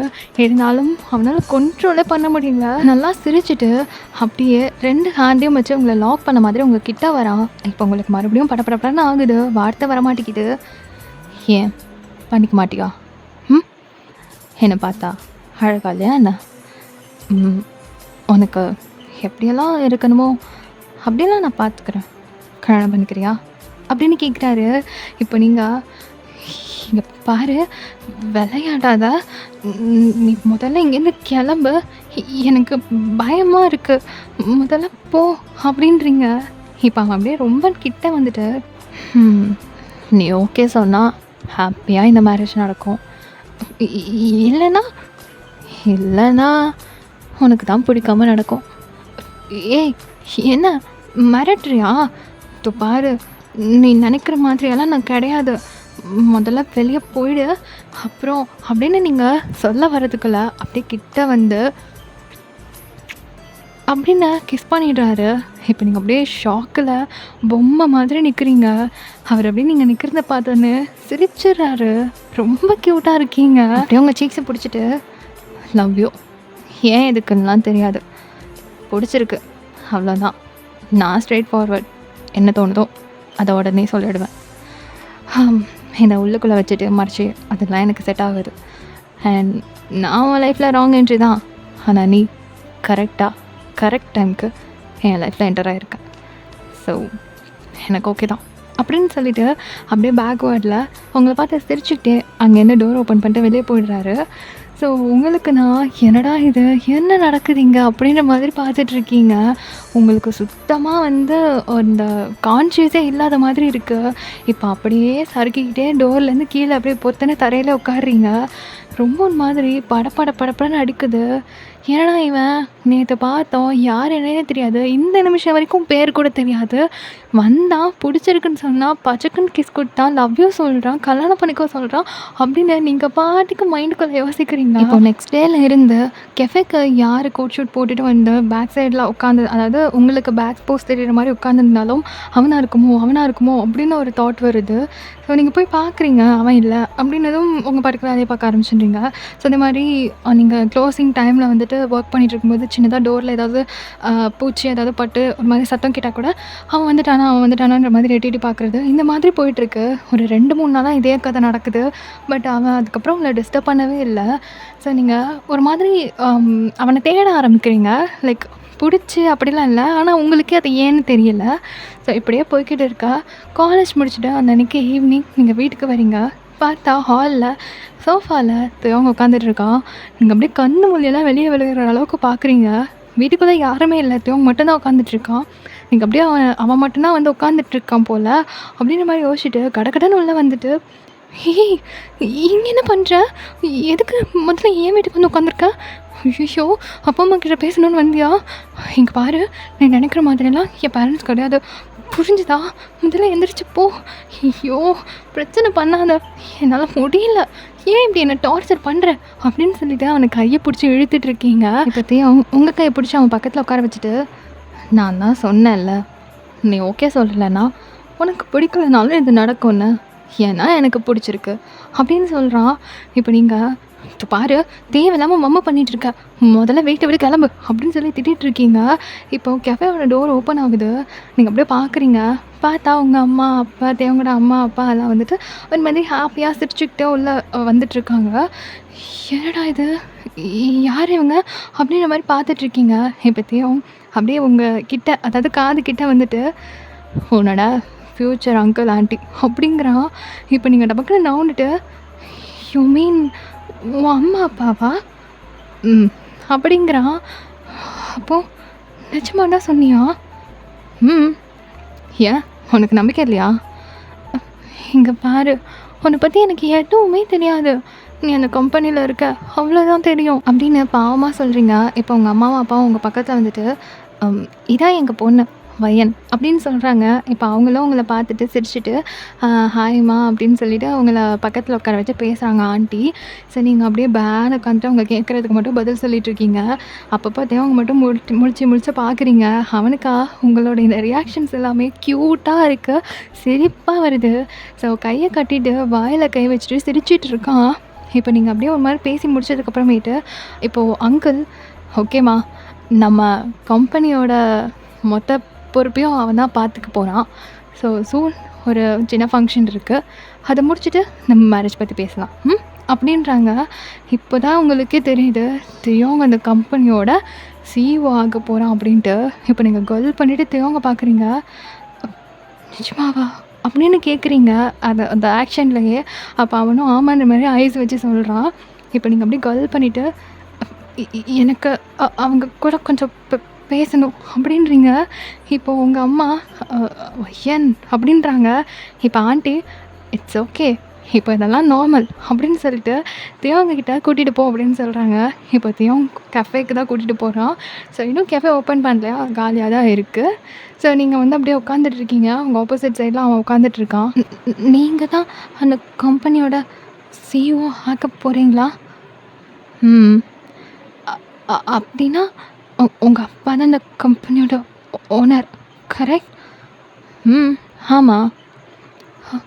இருந்தாலும் அவனால் கண்ட்ரோலே பண்ண முடியல. நல்லா சிரிச்சுட்டு அப்படியே 2 ஹேண்டையும் வச்சு உங்களை லாக் பண்ண மாதிரி உங்கள் கிட்ட வரான். இப்போ உங்களுக்கு மறுபடியும் படப்படப்படன்னு ஆகுது. வார்த்தை வரமாட்டேங்குது. ஏன் பண்ணிக்க மாட்டியா? என்னை பார்த்தா அழகா இல்லையா என்ன? உனக்கு எப்படியெல்லாம் இருக்கணுமோ அப்படியெல்லாம் நான் பார்த்துக்கிறேன். கல்யாணம் பண்ணிக்கிறியா அப்படின்னு கேட்குறாரு. இப்போ நீங்கள் இங்கே பாரு, விளையாடாத. நீ முதல்ல இங்கேருந்து கிளம்பு. எனக்கு பயமாக இருக்குது. முதல்ல போ அப்படின்றீங்க. இப்போ அவன் அப்படியே ரொம்ப கிட்ட வந்துட்டு, நீ ஓகே சொன்னால் ஹாப்பியாக இந்த மேரேஜ் நடக்கும். இல்லைன்னா உனக்கு தான் பிடிக்காம நடக்கும். ஏய், என்ன மிரட்டுறியா? இப்போ பாரு, நீ நினைக்கிற மாதிரியெல்லாம் நான் கிடையாது. முதல்ல வெளியே போயிடு. அப்புறம் அப்படின்னு நீங்கள் சொல்ல வர்றதுக்குள்ள அப்படியே கிட்ட வந்து அப்படின்னு கிஸ் பண்ணிடுறாரு. இப்போ நீங்கள் அப்படியே ஷாக்கில் பொம்மை மாதிரி நிற்கிறீங்க. அவர் அப்படியே நீங்கள் நிற்கிறத பார்த்தோன்னு சிரிச்சிடுறாரு. ரொம்ப க்யூட்டாக இருக்கீங்க. அப்படியே உங்கள் சீக்ஸை பிடிச்சிட்டு, லவ் யூ. ஏன் எதுக்குன்னெலாம் தெரியாது, பிடிச்சிருக்கு, அவ்வளோதான். நான் ஸ்ட்ரெயிட் ஃபார்வர்ட். என்ன தோணுதோ அதை உடனே சொல்லிடுவேன். என்னை உள்ளுக்குள்ளே வச்சுட்டு மறைச்சி அதெல்லாம் எனக்கு செட் ஆகுது. அண்ட் நான் உன் லைஃப்பில் ராங் என்ட்ரி தான். ஆனால் நீ கரெக்ட் டைமுக்கு என் லைஃப்பில் என்டர் ஆகிருக்கேன். ஸோ எனக்கு ஓகே தான் அப்படின்னு சொல்லிவிட்டு அப்படியே பேக்வேர்டில் உங்களை பார்த்து சிரிச்சுக்கிட்டே அங்கேருந்து டோர் ஓப்பன் பண்ணிட்டு வெளியே போயிடுறாரு. ஸோ உங்களுக்கு நான் என்னடா இது, என்ன நடக்குதுங்க அப்படின்ற மாதிரி பார்த்துட்ருக்கீங்க. உங்களுக்கு சுத்தமாக வந்து அந்த கான்ஷியஸே இல்லாத மாதிரி இருக்குது. இப்போ அப்படியே சறுக்கிக்கிட்டே டோர்லேருந்து கீழே அப்படியே பொத்தனை தரையில் உட்காடுறீங்க. ரொம்ப ஒரு மாதிரி படப்படன்னு அடிக்குது. ஏன்னா இவன் நேற்று பார்த்தோம், யார் என்னன்னே தெரியாது, இந்த நிமிஷம் வரைக்கும் பேர் கூட தெரியாது. வந்தான், பிடிச்சிருக்குன்னு சொன்னால் பச்சைக்குன்னு கிஸ் கொடுத்தான், லவ் யூ சொல்கிறான், கல்யாணம் பண்ணிக்கோ சொல்கிறான் அப்படின்னு நீங்கள் பாட்டுக்கு மைண்டுக்குள்ளே யோசிக்கிறீங்க. இப்போ நெக்ஸ்ட் டேல இருந்து கெஃபேக்கு யார் கோட் ஷூட் போட்டுட்டு வந்து பேக் சைடில் உட்காந்து, அதாவது உங்களுக்கு பேக் போஸ்ட் தெரிகிற மாதிரி உட்காந்துருந்தாலும் அவனாக இருக்குமோ அப்படின்னு ஒரு தாட் வருது. ஸோ நீங்கள் போய் பார்க்குறீங்க, அவன் இல்லை அப்படின்னதும் உங்கள் பாட்டுக்கு வேலையை பார்க்க ஆரம்பிச்சிடுறீங்க. ஸோ இந்த மாதிரி நீங்கள் க்ளோசிங் டைமில் வந்துட்டு ஒர்க் பண்ணிகிட்டு இருக்கும்போது சின்னதாக டோரில் ஏதாவது பூச்சி ஏதாவது பட்டு ஒரு மாதிரி சத்தம் கேட்டால் கூட அவன் வந்துட்டானான்ற மாதிரி எட்டி பார்க்குறது, இந்த மாதிரி போயிட்டுருக்கு. ஒரு 2-3 நாளாக இதே கதை நடக்குது. பட் அவன் அதுக்கப்புறம் உங்களை டிஸ்டர்ப் பண்ணவே இல்லை. ஸோ நீங்கள் ஒரு மாதிரி அவனை தேட ஆரம்பிக்கிறீங்க. லைக் பிடிச்சி அப்படிலாம் இல்லை, ஆனால் உங்களுக்கே அது ஏன்னு தெரியல. ஸோ இப்படியே போய்கிட்டு இருக்கா. காலேஜ் முடிச்சுட்டு அந்த அன்றைக்கி ஈவினிங் நீங்கள் வீட்டுக்கு வரீங்க. பார்த்தா ஹாலில் சோஃபாவில் அவங்க உட்காந்துட்ருக்கான். நீங்கள் அப்படியே கண்ணு மொழியெல்லாம் வெளியே விழுகிற அளவுக்கு பார்க்குறீங்க. வீட்டுக்குள்ளே யாருமே இல்லை, அவங்க மட்டும்தான் உட்காந்துட்ருக்கான். நீங்கள் அப்படியே அவன் மட்டும்தான் வந்து உட்காந்துட்ருக்கான் போல் அப்படின்ற மாதிரி யோசிச்சுட்டு கடகடன்னு உள்ளே வந்துட்டு, ஏய் இங்கே என்ன பண்ணுற? எதுக்கு முதல்ல ஏன் வீட்டுக்கு வந்து உட்காந்துருக்க? ஐயோ, அப்பா அம்மா கிட்ட பேசணுன்னு வந்தியா? இங்கே பாரு, நீ நினைக்கிற மாதிரியெல்லாம் என் பேரண்ட்ஸ் கிடையாது, புரிஞ்சுதா? முதல்ல எந்திரிச்சு போ. ஐயோ, பிரச்சனை பண்ணாத, என்னால் முடியல, ஏன் இப்படி என்னை டார்ச்சர் பண்ணுற அப்படின்னு சொல்லிட்டு அவனை கையை பிடிச்சி இழுத்துட்ருக்கீங்க. இப்போத்தையும் உங்கள் கையை பிடிச்சி அவன் பக்கத்தில் உட்கார வச்சுட்டு, நான் தான் சொன்னேன்ல, நீ ஓகே சொல்லலைன்னா உனக்கு பிடிக்கலனாலும் இது நடக்கும்னு, ஏன்னா எனக்கு பிடிச்சிருக்கு அப்படின்னு சொல்கிறான். இப்போ நீங்கள் இப்போ பாரு, தேவையில்லாமல் மம்மா பண்ணிகிட்ருக்க, முதல்ல வீட்டை விட்டு கிளம்பு அப்படின்னு சொல்லி திட்டிகிட்ருக்கீங்க. இப்போ கெஃபேவோட டோர் ஓப்பன் ஆகுது. நீங்கள் அப்படியே பார்க்குறீங்க. பார்த்தா உங்கள் அம்மா அப்பா, தேவங்களோட அம்மா அப்பா எல்லாம் வந்துட்டு ஒரு மாதிரி ஹாப்பியாக சிரிச்சுக்கிட்டே உள்ள வந்துட்டுருக்காங்க. என்னடா இது, யார் இவங்க அப்படின்ற மாதிரி பார்த்துட்ருக்கீங்க. இப்போத்தையும் அப்படியே உங்கள் கிட்ட, அதாவது காது கிட்ட வந்துட்டு, உன்னோட ஃப்யூச்சர் அங்கிள் ஆண்டி அப்படிங்கிறான். இப்போ நீங்கள் டபக்குன்னு நவுண்டுட்டு, யூ மீன் உன் அம்மா அப்பாவா அப்படிங்கிறான். அப்போது நிஜமாதான் சொன்னியா? ஏன் உனக்கு நம்பிக்கை இல்லையா? இங்க பாரு, உன்னை பத்தி எனக்கு எதுவுமே தெரியாது. நீ அந்த கம்பெனில இருக்க, அவ்வளோதான் தெரியும்." அப்படின்னு பாவமா சொல்றீங்க. இப்போ உங்க அம்மாவும், அப்பாவும் உங்க பக்கத்துல வந்துட்டு, "அம் இதான் எங்க பொண்ணு வயன்" அப்படின்னு சொல்றாங்க. இப்போ அவங்களும் உங்கள பார்த்துட்டு சிரிச்சுட்டு, "ஹாய்ம்மா" அப்படின்னு சொல்லிட்டு அவங்கள பக்கத்துல உட்கார வச்சு பேசுறாங்க ஆன்ட்டி. ஸோ நீங்க அப்படியே பேன்னு உட்காந்துட்டு அவங்க கேட்கறதுக்கு மட்டும் பதில் சொல்லிட்டு இருக்கீங்க. அப்பப்போ தேவங்க மட்டும் முழிச்சு பார்க்குறீங்க. அவனுக்கா உங்களோட இந்த ரியாக்ஷன்ஸ் எல்லாமே க்யூட்டா இருக்கு. சிரிப்பா வருது. ஸோ கைய கட்டிட்டு வாயில கை வச்சுட்டு சிரிச்சிட்டு இருக்கான். இப்போ நீங்க அப்படியே ஒரு மாரி பேசி முடிச்சதுக்கப்புறமேட்டு, இப்போ அங்கிள், "ஓகேம்மா, நம்ம கம்பெனியோட மொத்த பொறுப்பையும் அவன் தான் பார்த்துக்க போறான். ஸோ சூன் ஒரு சின்ன ஃபங்க்ஷன் இருக்கு. அத முடிச்சுட்டு நம்ம மேரேஜ் பத்தி பேசலாம்." அப்படின்றாங்க. இப்போ தான் உங்களுக்கே தெரியுது, தியோங் அந்த கம்பெனியோட சிஇஓ ஆக போறான் அப்படின்ட்டு. இப்போ நீங்க கல் பண்ணிட்டு தியோங்க பார்க்குறீங்க. "நிஜமாவா?" அப்படின்னு கேட்குறீங்க. அந்த ஆக்ஷன்லயே. அப்போ அவனும் ஆமான்ற மாரி ஐஸ் வச்சு சொல்றான். இப்போ நீங்க அப்படியே கல் பண்ணிட்டு, எனக்கு அவங்க கூட கொஞ்சம் பேசணும்" அப்படின்றீங்க. இப்போ உங்க அம்மா "வயன்" அப்படின்றாங்க. இப்போ ஆன்ட்டி, "இட்ஸ் ஓகே. இப்போ இதெல்லாம் நார்மல்" அப்படின்னு சொல்லிட்டு தியோங்க கிட்ட கூட்டிட்டு போ அப்படின்னு சொல்றாங்க. இப்போ தியோங் கஃபேக்கு தான் கூட்டிட்டு போறான். ஸோ இன்னும் கஃபே ஓப்பன் பண்ணலையா, காலியா தான் இருக்கு. ஸோ நீங்க வந்து அப்படியே உட்காந்துட்டு இருக்கீங்க. உங்க ஆப்போசிட் சைட்ல அவன் உட்காந்துட்டு இருக்கான். நீங்க தான் அந்த கம்பெனியோட சிஇஓ ஆக போறீங்களா? ம். அ அ அப்படின்னா உங்க அப்பா தான் இந்த கம்பெனியோட ஓனர், கரெக்ட்? ம். ஆமா. அ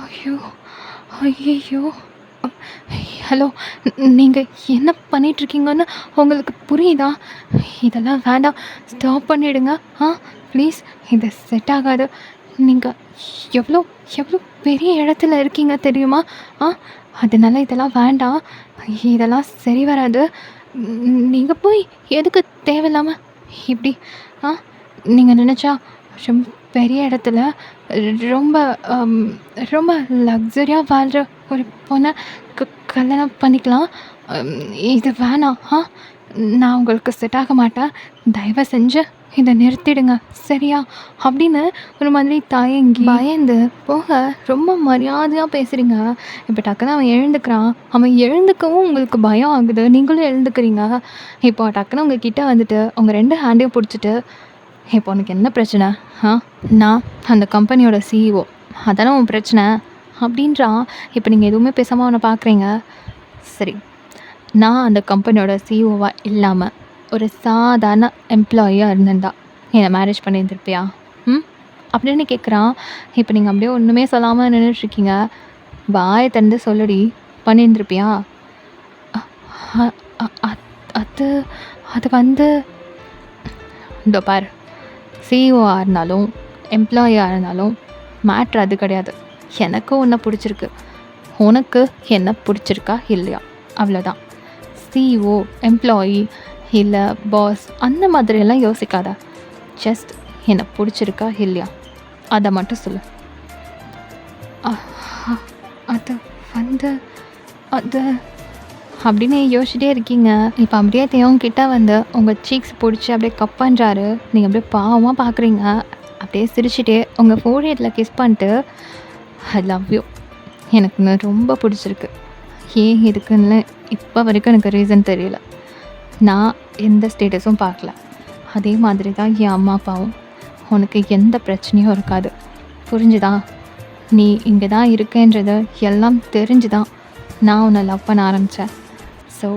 ஐயோ! ஐயய்யோ! ஹலோ, நீங்க என்ன பண்ணிட்டுருக்கீங்கன்னு உங்களுக்கு புரியுதா? இதெல்லாம் வேண்டாம். ஸ்டாப் பண்ணிடுங்க. ப்ளீஸ். இது செட் ஆகாது. நீங்க எவ்வளோ எவ்வளோ பெரிய இடத்துல இருக்கீங்க தெரியுமா? ஆ அதனால இதெல்லாம் வேண்டாம். இதெல்லாம் சரி வராது. நீங்க போய் எதுக்கு தேவையில்லாம இப்படி ஆ நீங்க நினச்சா பெரிய இடத்துல ரொம்ப ரொம்ப லக்ஸரியா வாழ்ற ஒரு பொண்ணை கல்யாணம் பண்ணிக்கலாம். அம் இது வேணாம். நான் உங்களுக்கு செட் ஆக மாட்டேன். தயவு செஞ்சு இத நிறுத்திடுங்க. சரியா? அப்படின்னு ஒரு மாதிரி தயங்கி, பயந்து போக ரொம்ப மரியாதையா பேசுறீங்க. இப்போ டக்குனு அவன் எழுந்துக்கிறான். அவன் எழுந்துக்கவும் உங்களுக்கு பயம் ஆகுது. நீங்களும் எழுந்துக்கிறீங்க. இப்போ டக்குனு உங்க கிட்ட வந்துட்டு உங்க 2 ஹேண்டையும் புடிச்சிட்டு, "இப்போ உனக்கு என்ன பிரச்சனை? நான் அந்த கம்பெனியோட சிஇஓ. அதானே உன் பிரச்சனை?" அப்படின்றான். இப்போ நீங்க எதுவுமே பேசாம அவன பார்க்குறீங்க. "சரி, நான் அந்த கம்பெனியோட சிஇஓவா இல்லாம ஒரு சாதாரண எம்ப்ளாயியா இருந்திருந்தா என்ன மேரேஜ் பண்ணியிருந்திருப்பியா? அப்படின்னு கேட்குறான். இப்போ நீங்க அப்படியே ஒண்ணுமே சொல்லாம நின்னுட்டுருக்கீங்க. "வாய திறந்து சொல்லுடி, பண்ணியிருந்திருப்பியா?" "அ அ அ அத் அது அது வந்து" இதோ பாரு, சிஇஓவா இருந்தாலும், எம்ப்ளாயியா இருந்தாலும் மேட்ரு அது கிடையாது. எனக்கு உன்னை பிடிச்சிருக்கு. உனக்கு என்ன பிடிச்சிருக்கா இல்லையா? அவ்வளோதான். சிஇஓ, எம்ப்ளாயி இல்லை பாஸ் அந்த மாதிரியெல்லாம் யோசிக்காத. ஜஸ்ட் என்ன பிடிச்சிருக்கா இல்லையா? அதை மட்டும் சொல்லு. அ அ அது வந்து அது அப்படின்னு யோசிச்சிட்டே இருக்கீங்க. இப்போ அப்படியே தேவன் கிட்ட வந்து உங்கள் சீக்ஸ் பிடிச்சி அப்படியே கப் பண்ணுறாரு. நீங்கள் அப்படியே பாவமாக பார்க்குறீங்க. அப்படியே சிரிச்சுட்டே உங்கள் ஃபோர்ஹெட்டில் கிஸ் பண்ணிட்டு, "ஐ லவ் யூ. எனக்கு உன்னை ரொம்ப பிடிச்சிருக்கு. ஏன் இதுக்குன்னு இப்போ வரைக்கும் எனக்கு ரீசன் தெரியல. நான் எந்த ஸ்டேட்டஸும் பார்க்கல. அதே மாதிரி தான் என் அம்மா அப்பாவும். உனக்கு எந்த பிரச்சனையும் இருக்காது. புரிஞ்சுதா? நீ இங்கே தான் இருக்கேன்றது எல்லாம் தெரிஞ்சு தான் நான் உன்னை லவ் பண்ண ஆரம்பித்தேன். ஸோ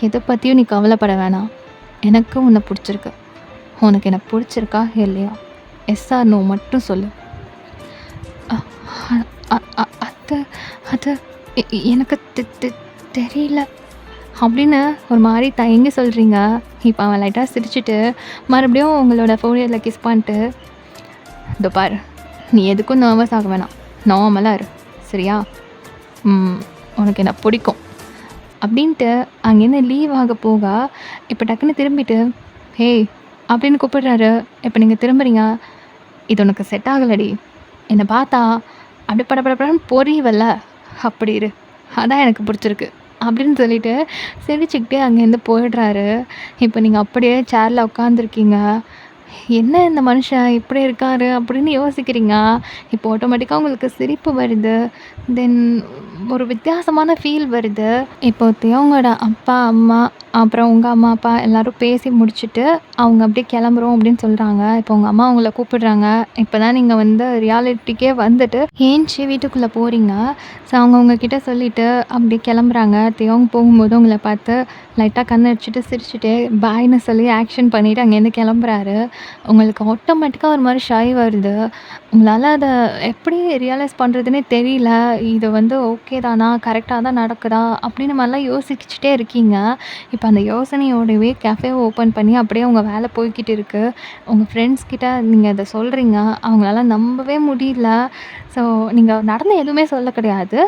எதை பற்றியும் நீ கவலைப்பட வேணாம். எனக்கு உன்னை பிடிச்சிருக்கு. உனக்கு என்ன பிடிச்சிருக்கா இல்லையா? எஸ் ஆர் நோ மட்டும் சொல்லு." அ அ அ அது அது எனக்கு தெரியல அப்படின்னு ஒரு மாதிரி தயங்கி சொல்கிறீங்க. இப்போ அவன் லைட்டாக சிரிச்சுட்டு மறுபடியும் உங்களோட ஃபோர்ஹெட்டில் கிஸ் பண்ணிட்டு, "இதோ பாரு, நீ எதுக்கும் நர்வஸ் ஆக வேணாம். நார்மலாக இரு. சரியா? உனக்கு என்ன பிடிக்கும்." அப்படின்ட்டு அங்கேருந்து லீவ் ஆக போக இப்போ டக்குன்னு திரும்பிட்டு, "ஹேய்" அப்படின்னு கூப்பிடுறாரு. இப்போ நீங்கள் திரும்புறீங்க. "இது உனக்கு செட் ஆகலடி. என்னை பார்த்தா அப்படி படபடன்னு பொரியுவல்ல, அப்படி இரு. அதான் எனக்கு பிடிச்சிருக்கு." அப்படின்னு சொல்லிட்டு சிரிச்சுக்கிட்டே அங்கேருந்து போயிடுறாரு. இப்போ நீங்கள் அப்படியே சேரில் உட்காந்துருக்கீங்க. என்ன இந்த மனுஷன் இப்படி இருக்காரு அப்படின்னு யோசிக்கிறீங்க. இப்போ ஆட்டோமேட்டிக்கா உங்களுக்கு சிரிப்பு வருது. தென் ஒரு வித்தியாசமான ஃபீல் வருது. இப்போ தியோவோட அப்பா, அம்மா அப்புறம் உங்க அம்மா, அப்பா எல்லாரும் பேசி முடிச்சுட்டு, அவங்க அப்படியே கிளம்புறோம் அப்படின்னு சொல்றாங்க. இப்போ உங்க அம்மா உங்கள கூப்பிடுறாங்க. இப்ப தான் நீங்க வந்து ரியாலிட்டிக்கே வந்துட்டு ஏந்திச்சு வீட்டுக்குள்ள போறீங்க. ஸோ அவங்க உங்ககிட்ட சொல்லிட்டு அப்படியே கிளம்புறாங்க. தியோங் போகும்போது உங்கள பார்த்து லைட்டா கண்ணடிச்சுட்டு சிரிச்சுட்டே பாய்ன்னு சொல்லி ஆக்ஷன் பண்ணிட்டு அங்கேருந்து கிளம்புறாரு. உங்களுக்கு ஆட்டோமேட்டிக்கா ஒரு மாரி ஷை வருது. உங்களால அத எப்படி ரியலைஸ் பண்றதுன்னே தெரியல. இது வந்து ஓகே தானா? கரெக்ட்டா தான் நடக்குதா? அப்படின்னு மாரிலாம் யோசிச்சுட்டே இருக்கீங்க. இப்ப அந்த யோசனையோடவே கேஃபேவ ஓப்பன் பண்ணி அப்படியே உங்க வேல போய்க்கிட்டு இருக்கு. உங்க ஃப்ரெண்ட்ஸ் கிட்ட நீங்க இத சொல்றீங்க. அவங்களால நம்பவே முடியல. ஸோ நீங்க நடந்த எதுவுமே சொல்ல கிடையாது.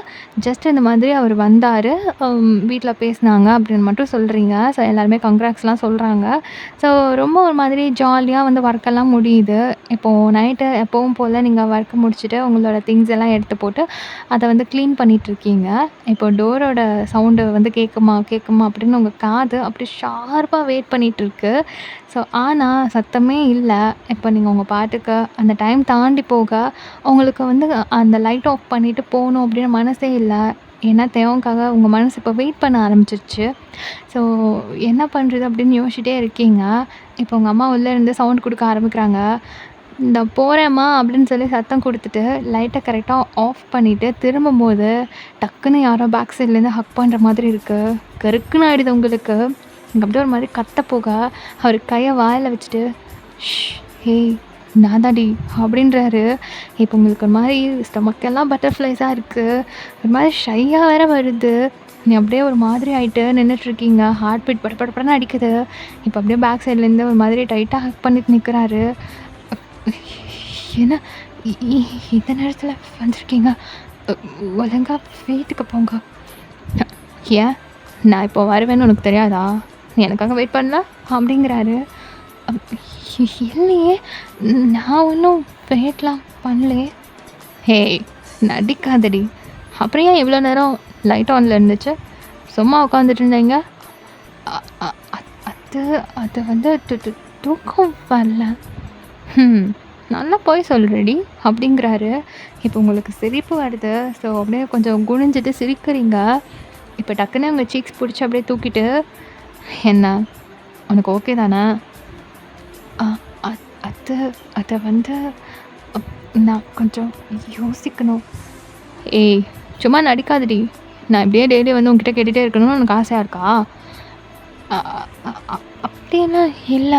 ஜஸ்ட் இந்த மாதிரி அவர் வந்தாரு. வீட்ல பேசினாங்க அப்படின்னு மட்டும் சொல்றீங்க. ஸோ எல்லாருமே கங்ராட்ஸ்லாம் சொல்றாங்க. ஸோ ரொம்ப ஒரு மாதிரி ஜாலியா வந்து ஒர்க்கெல்லாம் முடியுது. இப்போ நைட்டு எப்பவும் போல நீங்க ஒர்க் முடிச்சுட்டு உங்களோட திங்ஸ் எல்லாம் எடுத்து போட்டு அத வந்து கிளீன் பண்ணிட்டுருக்கீங்க. இப்போ டோரோட சவுண்டு வந்து கேட்குமா கேட்குமா அப்படின்னு உங்க காது அப்படியே ஷார்ப்பா வெயிட் பண்ணிட்டுருக்கு. ஸோ ஆனா சத்தமே இல்ல. இப்போ நீங்க உங்க பாட்டுக்கு அந்த டைம் தாண்டி போக உங்களுக்கு வந்து அந்த லைட் ஆஃப் பண்ணிட்டு போணும் அப்படின்னு மனசே இல்ல. ஏன்னா தேவக்காக உங்க மனசு இப்போ வெயிட் பண்ண ஆரம்பிச்சிருச்சு. ஸோ என்ன பண்ணுறது அப்படின்னு யோசிச்சுட்டே இருக்கீங்க. இப்போ உங்க அம்மா உள்ளே இருந்து சவுண்ட் குடுக்க ஆரம்பிக்கிறாங்க. "இந்தா போறேன்ம்மா" அப்படின்னு சொல்லி சத்தம் குடுத்துட்டு, லைட்ட கரெக்ட்டா ஆஃப் பண்ணிட்டு திரும்பும்போது, டக்குன்னு யாரோ பேக் சைட்லேருந்து ஹக் பண்ற மாதிரி இருக்கு. கருக்குன்னு ஆயிடுது உங்களுக்கு. நீங்க அப்படியே ஒரு மாரி கத்த போக, அவரு கைய வாயில வச்சுட்டு, "ஷ் ஹேய் நான் தான்டி" அப்படின்றாரு. இப்போ உங்களுக்கு ஒரு மாரி ஸ்டொமக்கெல்லாம் பட்டர்ஃப்ளைஸா இருக்கு. ஒரு மாரி ஷையா வேற வருது. நீ அப்படியே ஒரு மாதிரி ஆயிட்டு நின்னுட்டுருக்கீங்க. ஹார்ட் பீட் பட பட படன்னு அடிக்குது. இப்போ அப்படியே பேக் சைட்லேருந்து ஒரு மாதிரி டைட்டா ஹக் பண்ணிட்டு நிக்கிறாரு. என்ன இ இ இந்த நேரத்தில வந்திருக்கீங்க? அ ஒழுங்கா வீட்டுக்கு போங்க. ஏன்? நான் இப்போ வருவேன்னு உனக்கு தெரியாதா? நீ எனக்காக வெயிட் பண்ணல? அப்படிங்கிறாரு. அப் இல்லையே! நான் ஒன்னும் வெயிட்லாம் பண்ணலயே! ஹேய்! நடிக்காதடி! அப்புறம் ஏன் இவ்வளோ நேரம் லைட் ஆன்ல இருந்துச்சு? சும்மா உட்காந்துட்டு இருந்தீங்க? அ அ அது அது வந்து தூக்கம் வரல. ம். நல்லா பொய் சொல்றடி! அப்படிங்கிறாரு. இப்போ உங்களுக்கு சிரிப்பு வருது. ஸோ அப்படியே கொஞ்சம் குனிஞ்சிட்டு சிரிக்கிறீங்க. இப்போ டக்குன்னு உங்க சீக்ஸ் புடிச்சு அப்படியே தூக்கிட்டு, "என்ன? உனக்கு ஓகே தானே?" "அ அத் அது அத வந்து அப் நான் கொஞ்சம் யோசிக்கணும்." "ஏய்! சும்மா நடிக்காதடி! நான் இப்படியே டெய்லி வந்து உன்கிட்ட கேட்டுட்டே இருக்கணும்னு உனக்கு ஆசையா இருக்கா?" "அ அ அ அப்படியெல்லாம் இல்ல.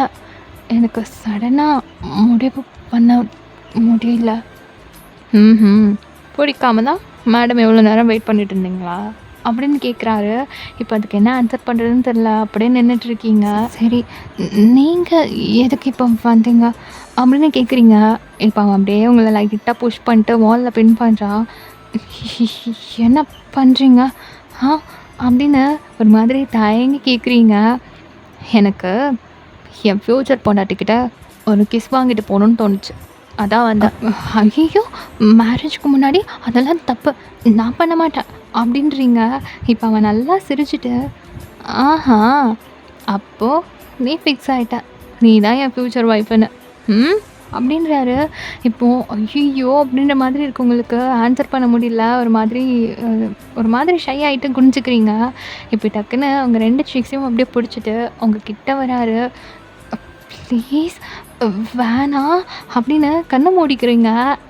எனக்கு சடனா முடிவு பண்ண முடியல." ம்ஹ்ம். பிடிக்காம தான் மேடம் எவ்வளோ நேரம் வெயிட் பண்ணிட்டு இருந்தீங்களா? அப்படின்னு கேட்குறாரு. இப்போ அதுக்கு என்ன ஆன்சர் பண்ணுறதுன்னு தெரில. அப்படியே நின்னுட்டுருக்கீங்க. சரி நீங்க எதுக்கு இப்போ வந்தீங்க? அப்படின்னு கேட்குறீங்க. இப்போ அவன் அப்படியே உங்கள லைட்டா புஷ் பண்ணிட்டு வால்ல பின் பண்றான். என்ன பண்றீங்க? ஆ அப்படின்னு ஒரு மாதிரி தயங்கி கேட்குறீங்க. எனக்கு என் ஃப்யூச்சர் பொண்டாட்டிக்கிட்ட ஒரு கிஸ் வாங்கிட்டு போணும்னு தோணுச்சு. அதான் வந்தேன். ஐயய்யோ! மேரேஜ்க்கு முன்னாடி அதெல்லாம் தப்பு. நான் பண்ண மாட்டேன். அப்படின்றீங்க. இப்ப அவன் நல்லா சிரிச்சுட்டு, ஆஹா! அப்போ நீ ஃபிக்ஸ் ஆயிட்ட. நீ தான் என் ஃப்யூச்சர் ஒய்ஃப்ன்னு. ம். அப்படின்றாரு. இப்போ ஐய்யய்யோ! அப்படின்ற மாதிரி இருக்கு உங்களுக்கு. ஆன்சர் பண்ண முடியல. அ ஒரு மாதிரி ஷை ஆயிட்டு குனிஞ்சுக்கிறீங்க. இப்ப டக்குன்னு அவங்க 2 சீக்ஸையும் அப்படியே புடிச்சுட்டு அவங்க கிட்ட வராரு. ப்ளீஸ் வேணாம் அப்படின்னு கண்ண மூடிக்கிறீங்க.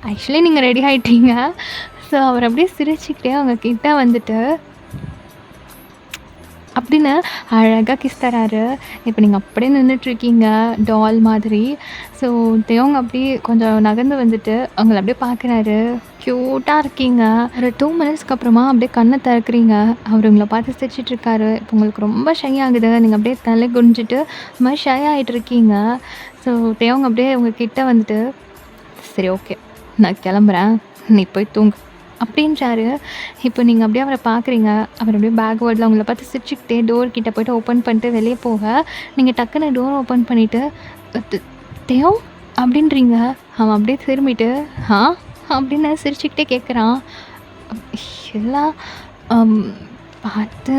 ஆக்சுவலி நீங்க ரெடி ஆயிட்டீங்க. ஸோ அவர் அப்படியே சிரிச்சுக்கிட்டே அவங்க கிட்ட வந்துட்டு அப்படின்னு அழகா கிஸ் தராரு. இப்போ நீங்க அப்படியே நின்னுட்டுருக்கீங்க டால் மாதிரி. ஸோ தேவங்க அப்படியே கொஞ்சம் நகர்ந்து வந்துட்டு அவங்கள அப்படியே பார்க்குறாரு. க்யூட்டா இருக்கீங்க. ஒரு 2 மினிட்ஸ்க்கு அப்புறமா அப்படியே கண்ண திறக்கிறீங்க. அவரு உங்கள பார்த்து சிரிச்சுட்ருக்காரு. இப்போ உங்களுக்கு ரொம்ப ஷை ஆகுது. நீங்க அப்படியே தலை குனிஞ்சுட்டு ஒரு மாரி ஷை ஆயிட்டு இருக்கீங்க. ஸோ தேவங்க அப்படியே உங்க கிட்ட வந்துட்டு, "சரி ஓகே. நான் கிளம்புறேன். நீ போய் தூங்கு." அப்படின்றாரு. இப்போ நீங்க அப்படியே அவர பார்க்குறீங்க. அவர் அப்படியே பேக்வேர்ட்ல உங்கள பார்த்து சிரிச்சுக்கிட்டே டோர் கிட்ட போயிட்டு ஓப்பன் பண்ணிட்டு வெளிய போக, நீங்க டக்குனு டோர் ஓப்பன் பண்ணிட்டு, "த் தேவ்" அப்படின்றீங்க. அவன் அப்படியே திரும்பிட்டு, "ஆ?" அப்படின்னு சிரிச்சுக்கிட்டே கேட்குறான். எல்லாம் அம் பார்த்து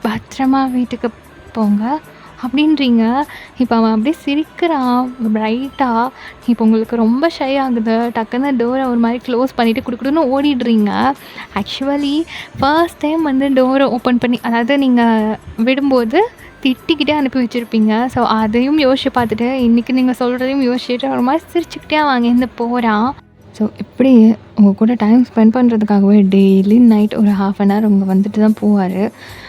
பத்திரமா வீட்டுக்கு போங்க. அப்படின்றீங்க. இப்போ அவன் அப்படியே சிரிக்கிறான் பிரைட்டாக. இப்போ உங்களுக்கு ரொம்ப ஷை ஆகுது. டக்குன்னு டோரை ஒரு மாதிரி க்ளோஸ் பண்ணிவிட்டு குடுக்குடுன்னு ஓடிடுறீங்க. ஆக்சுவலி ஃபர்ஸ்ட் டைம் வந்து டோரை ஓப்பன் பண்ணி, அதாவது நீங்கள் விடும்போது திட்டிக்கிட்டே அனுப்பி வச்சுருப்பீங்க. ஸோ அதையும் யோசிச்சு பார்த்துட்டு, இன்றைக்கி நீங்கள் சொல்கிறதையும் யோசிச்சுட்டு ஒரு மாதிரி சிரிச்சுக்கிட்டே அவன் அங்கேருந்து போகிறான். ஸோ இப்படி உங்கள் கூட டைம் ஸ்பெண்ட் பண்ணுறதுக்காகவே டெய்லி நைட் ஒரு 1/2 அன் ஹவர் உங்க வந்துட்டு தான் போவார்.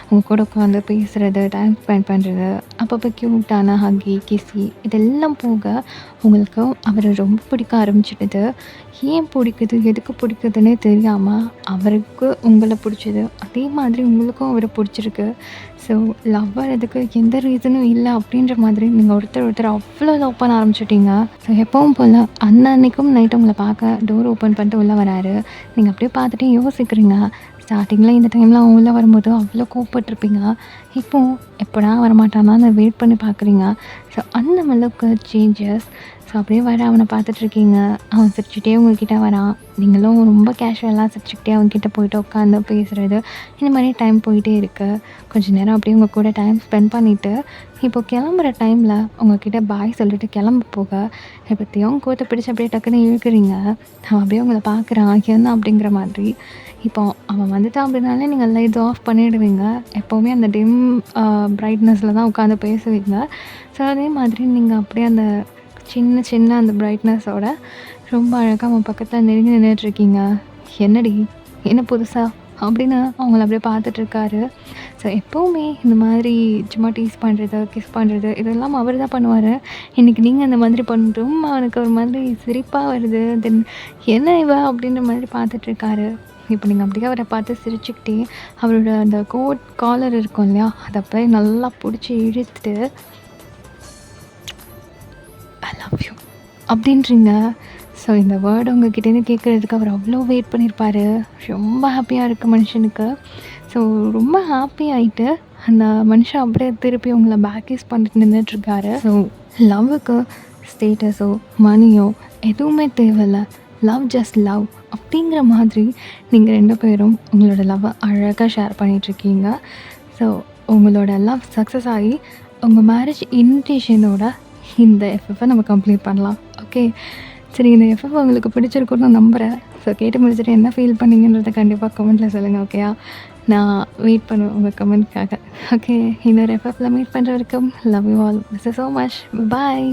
உங்கள் கூட உட்காந்து பேசுகிறது, டைம் ஸ்பெண்ட் பண்ணுறது, அப்பப்போ க்யூட்டான ஹக்கி கிஸ்ஸி இதெல்லாம் போக உங்களுக்கு அவரை ரொம்ப பிடிக்க ஆரம்பிச்சிடுது. ஏன் பிடிக்குது, எதுக்கு பிடிக்குதுன்னே தெரியாமல் அவருக்கு உங்களை பிடிச்சது, அதே மாதிரி உங்களுக்கும் அவரை பிடிச்சிருக்கு. ஸோ லவ் வர்றதுக்கு எந்த ரீசனும் இல்லை அப்படின்ற மாதிரி நீங்கள் ஒருத்தர் அவ்வளோ லவ் பண்ண ஆரம்பிச்சிட்டிங்க. ஸோ எப்பவும் போல் அன்னைக்கும் நைட்டு உங்களை பார்க்க டோர் ஓப்பன் பண்ணிட்டு உள்ளே வராரு. நீங்கள் அப்படியே பார்த்துட்டு யோசிக்கிறீங்க. ஸ்டார்டிங்கில் இந்த டைமில் அவங்க உள்ளே வரும்போது அவ்வளோ கோவப்பட்டிருப்பீங்க. இப்போது எப்படா வரமாட்டானான்னு வெயிட் பண்ணி பார்க்குறீங்க. ஸோ அந்த அளவுக்கு சேஞ்சஸ். ஸோ அப்படியே வர அவனை பார்த்துட்ருக்கீங்க. அவன் சிரிச்சுட்டே உங்ககிட்ட வரான். நீங்களும் ரொம்ப கேஷுவலாக சிரிச்சுக்கிட்டே அவன்கிட்ட போயிட்டு உட்காந்து பேசுகிறது, இந்த மாதிரி டைம் போயிட்டே இருக்குது. கொஞ்சம் நேரம் அப்படியே உங்கள் கூட டைம் ஸ்பெண்ட் பண்ணிவிட்டு இப்போ கிளம்புற டைமில் உங்ககிட்ட பாய் சொல்லிட்டு கிளம்ப போக எப்போத்தையும் கோத்தை பிடிச்சி அப்படியே டக்குன்னு இழுக்கிறீங்க. அவன் அப்படியே உங்களை பார்க்குறான் என்ன அப்படிங்கிற மாதிரி. இப்போ அவன் வந்துட்டான் அப்படின்னாலே நீங்கள் லைட்ஸ் ஆஃப் பண்ணிவிடுவீங்க. எப்போவுமே அந்த டிம் பிரைட்னஸில் தான் உட்காந்து பேசுவீங்க. ஸோ அதே மாதிரி நீங்கள் அப்படியே அந்த சின்ன அந்த பிரைட்னஸோட ரொம்ப அழகாக அவன் பக்கத்தில் நெருங்கி நின்றுட்டுருக்கீங்க. என்னடி என்ன புதுசா அப்படின்னு அவங்கள அப்படியே பார்த்துட்ருக்காரு. ஸோ எப்போவுமே இந்த மாதிரி சும்மா டீஸ் பண்ணுறது, கிஸ் பண்ணுறது இதெல்லாம் அவர் தான் பண்ணுவார். இன்றைக்கி நீங்கள் அந்த மாதிரி பண்ணிட்டும் அவனுக்கு ஒரு மாதிரி சிரிப்பாக வருது. தென் என்ன இவ அப்படின்ற மாதிரி பார்த்துட்ருக்காரு. இப்போ நீங்கள் அப்படியே அவரை பார்த்து சிரிச்சுக்கிட்டே அவரோட அந்த கோட் காலர் இருக்கும் இல்லையா, அதை அப்படியே நல்லா பிடிச்சி இழுத்துட்டு ஐ லவ் யூ அப்படின்றீங்க. ஸோ இந்த வேர்டு உங்ககிட்டேருந்து கேட்குறதுக்கு அவர் அவ்வளோ வெயிட் பண்ணியிருப்பார். ரொம்ப ஹாப்பியாக இருக்குது மனுஷனுக்கு. ஸோ ரொம்ப ஹாப்பி ஆகிட்டு அந்த மனுஷன் அப்படியே திருப்பி உங்களை பேக்கேஸ் பண்ணிட்டு நின்றுட்டுருக்காரு. ஸோ லவ்வுக்கு ஸ்டேட்டஸோ மணியோ எதுவுமே தேவையில்லை. லவ் ஜஸ்ட் லவ் அப்படிங்கிற மாதிரி நீங்கள் 2 பேரும் உங்களோட லவ்வை அழகாக ஷேர் பண்ணிகிட்ருக்கீங்க. ஸோ உங்களோட லவ் சக்ஸஸ் ஆகி உங்கள் மேரேஜ் இன்விடேஷனோட இந்த எஃப்எஃப்பை நம்ம கம்ப்ளீட் பண்ணலாம். ஓகே, சரி, இந்த எஃப்எஃப் உங்களுக்கு பிடிச்சிருக்குன்னு நான் நம்புகிறேன். ஸோ கேட்டு முடிச்சுட்டு என்ன ஃபீல் பண்ணிங்கன்றதை கண்டிப்பாக கமெண்ட்டில் சொல்லுங்கள். ஓகேயா, நான் வெயிட் பண்ணுவேன் உங்கள் கமெண்ட்காக. ஓகே, இன்னொரு எஃப்எஃப்பில் மீட் பண்ணுற வரைக்கும் love you all. This is so much. Bye.